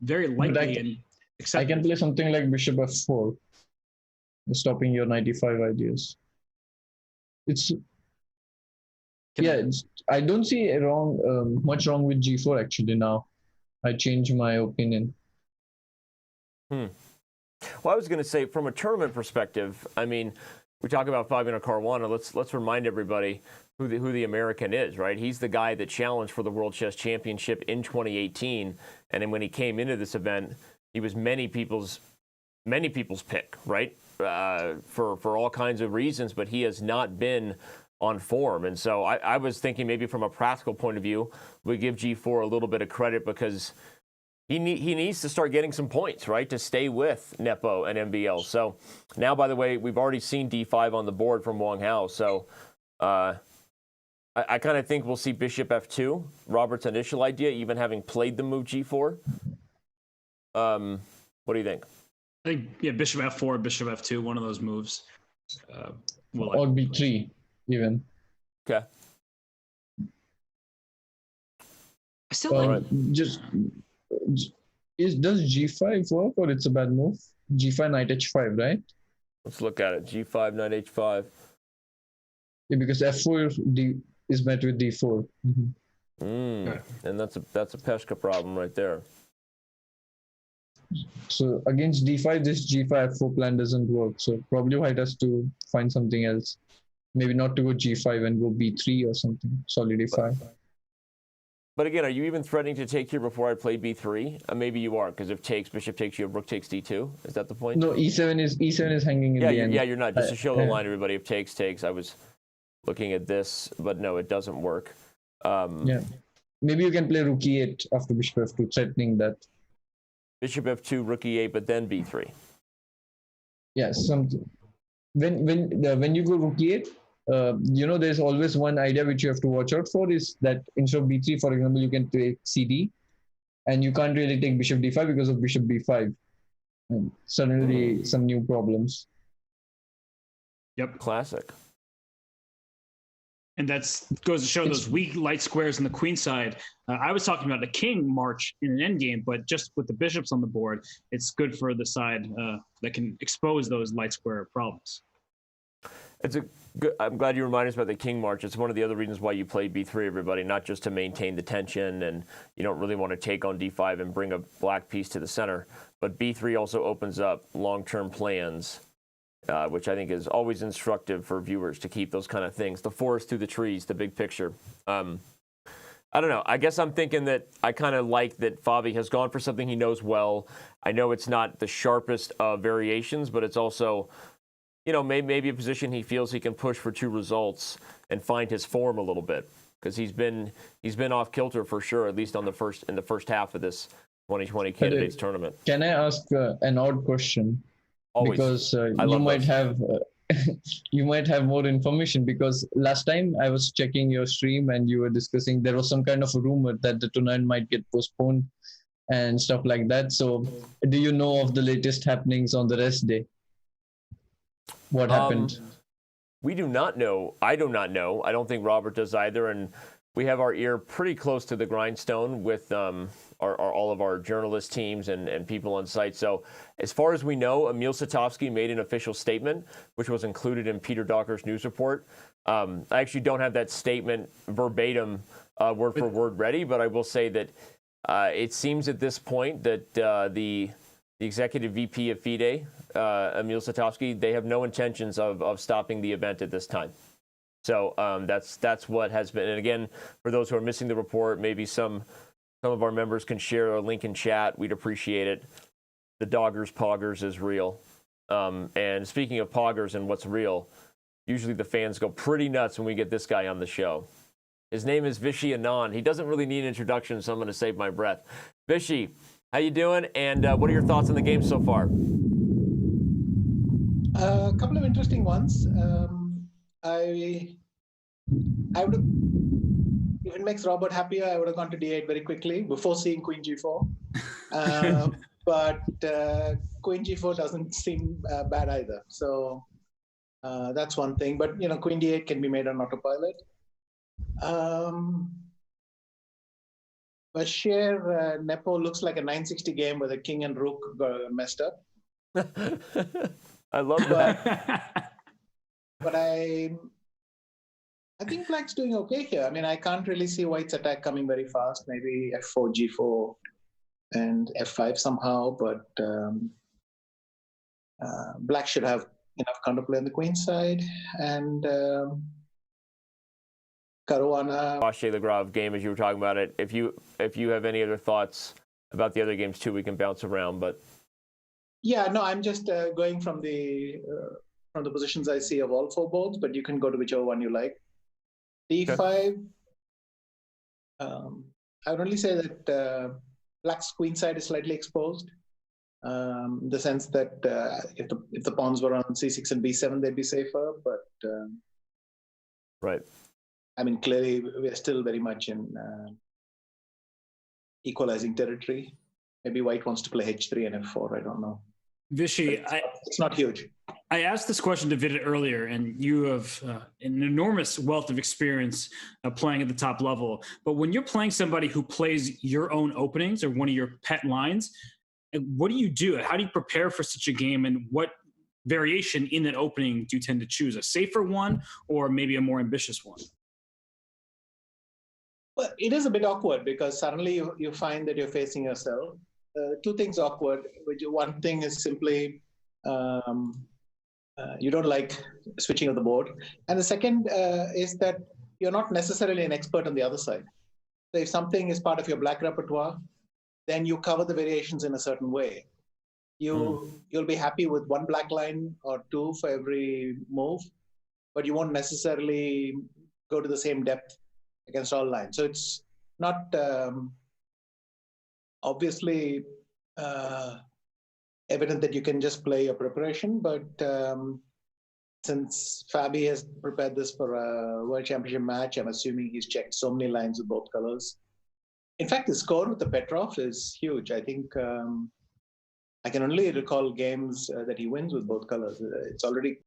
S2: very likely and acceptable.
S3: I can play something like bishop F4, stopping your knight E5 ideas. I don't see much wrong with G4 actually now. I changed my opinion.
S1: Well, I was going to say, from a tournament perspective, I mean, we talk about Fabiano Caruana. Let's remind everybody who the American is, right? He's the guy that challenged for the World Chess Championship in 2018, and then when he came into this event, he was many people's pick, right? For all kinds of reasons, but he has not been on form. And so I was thinking maybe from a practical point of view, we give G4 a little bit of credit, because he needs to start getting some points, right, to stay with Nepo and MVL. So now, by the way, we've already seen D5 on the board from Wang Hao. So I kind of think we'll see bishop F2, Robert's initial idea, even having played the move G4. What do you think?
S2: I think, yeah, bishop F4, bishop F2, one of those moves.
S3: Or B3, even.
S1: Okay.
S2: I still like...
S3: Does G5 work, or it's a bad move? G5, knight H5, right?
S1: Let's look at it. G5, knight H5.
S3: Yeah, because F4 is met with D4.
S1: Okay. And that's a Peshka problem right there.
S3: So against D5, this G5 F4 plan doesn't work. So probably white has to find something else. Maybe not to go G5 and go B3 or something. Solidify.
S1: But again, are you even threatening to take here before I play B3? Maybe you are, because if bishop takes, you have rook takes D2. Is that the point?
S3: No, E7 is hanging in the end.
S1: Yeah, you're not. Just to show the line, everybody, if takes. I was looking at this, but no, it doesn't work.
S3: Yeah. Maybe you can play rook E8 after bishop F2, threatening that.
S1: Bishop f2, rook e8, but then b3.
S3: Yes, when you go rook e8, there's always one idea which you have to watch out for is that instead of b3, for example, you can take cd, and you can't really take bishop d5 because of bishop b5. And suddenly, some new problems.
S2: Yep.
S1: Classic.
S2: And that goes to show those weak light squares on the queen side. I was talking about the king march in an endgame, but just with the bishops on the board, it's good for the side that can expose those light square problems.
S1: I'm glad you reminded us about the king march. It's one of the other reasons why you played b3, everybody, not just to maintain the tension, and you don't really want to take on d5 and bring a black piece to the center, but b3 also opens up long-term plans, which I think is always instructive for viewers to keep those kind of things. The forest through the trees, the big picture. I don't know. I guess I'm thinking that I kind of like that Favi has gone for something he knows well. I know it's not the sharpest of variations, but it's also, maybe a position he feels he can push for 2 results and find his form a little bit, because he's been off kilter for sure, at least in the first half of this 2020 candidates tournament.
S3: Can I ask an odd question?
S1: Always.
S3: Because you might have more information, because last time I was checking your stream and you were discussing there was some kind of a rumor that the tournament might get postponed and stuff like that. So do you know of the latest happenings on the rest day? What happened?
S1: We do not know. I do not know. I don't think Robert does either. And we have our ear pretty close to the grindstone with all of our journalist teams and people on site. So as far as we know, Emil Satovsky made an official statement, which was included in Peter Docker's news report. I actually don't have that statement verbatim, word for word ready, but I will say that it seems at this point that the executive VP of FIDE, Emil Satovsky, they have no intentions of stopping the event at this time. So that's what has been. And again, for those who are missing the report, maybe some of our members can share a link in chat. We'd appreciate it. The Doggers Poggers is real. And speaking of Poggers and what's real, usually the fans go pretty nuts when we get this guy on the show. His name is Vishy Anand. He doesn't really need an introduction, so I'm going to save my breath. Vishy, how you doing? And what are your thoughts on the game so far?
S4: A couple of interesting ones. I would have, if it makes Robert happier, I would have gone to d8 very quickly before seeing queen g4. But queen g4 doesn't seem bad either. So that's one thing. But queen d8 can be made on autopilot. Vachier Nepo looks like a 960 game where the king and rook got messed up.
S1: I love that.
S4: But I think Black's doing okay here. I mean, I can't really see White's attack coming very fast. Maybe f4, g4, and f5 somehow. But Black should have enough counterplay on the queen side. And Caruana.
S1: Vachier-Lagrave game, as you were talking about it. If you have any other thoughts about the other games too, we can bounce around. But
S4: yeah, no, I'm just going from the positions I see of all 4 boards, but you can go to whichever one you like. D5. Okay. I would only say that Black's queen side is slightly exposed. In the sense that if the pawns were on c6 and b7, they'd be safer. But
S1: right.
S4: I mean, clearly we're still very much in equalizing territory. Maybe White wants to play h3 and f4. I don't know.
S2: Vishy,
S4: it's not huge.
S2: I asked this question to Vidit earlier, and you have an enormous wealth of experience playing at the top level. But when you're playing somebody who plays your own openings or one of your pet lines, what do you do? How do you prepare for such a game, and what variation in that opening do you tend to choose? A safer one or maybe a more ambitious one?
S4: Well, it is a bit awkward because suddenly you find that you're facing yourself. 2 things awkward. One thing is simply you don't like switching of the board. And the second is that you're not necessarily an expert on the other side. So if something is part of your black repertoire, then you cover the variations in a certain way. You'll be happy with 1 black line or 2 for every move, but you won't necessarily go to the same depth against all lines. So it's not obviously evident that you can just play your preparation, but since Fabi has prepared this for a World Championship match, I'm assuming he's checked so many lines with both colors. In fact, the score with the Petrov is huge. I think I can only recall games that he wins with both colors. It's already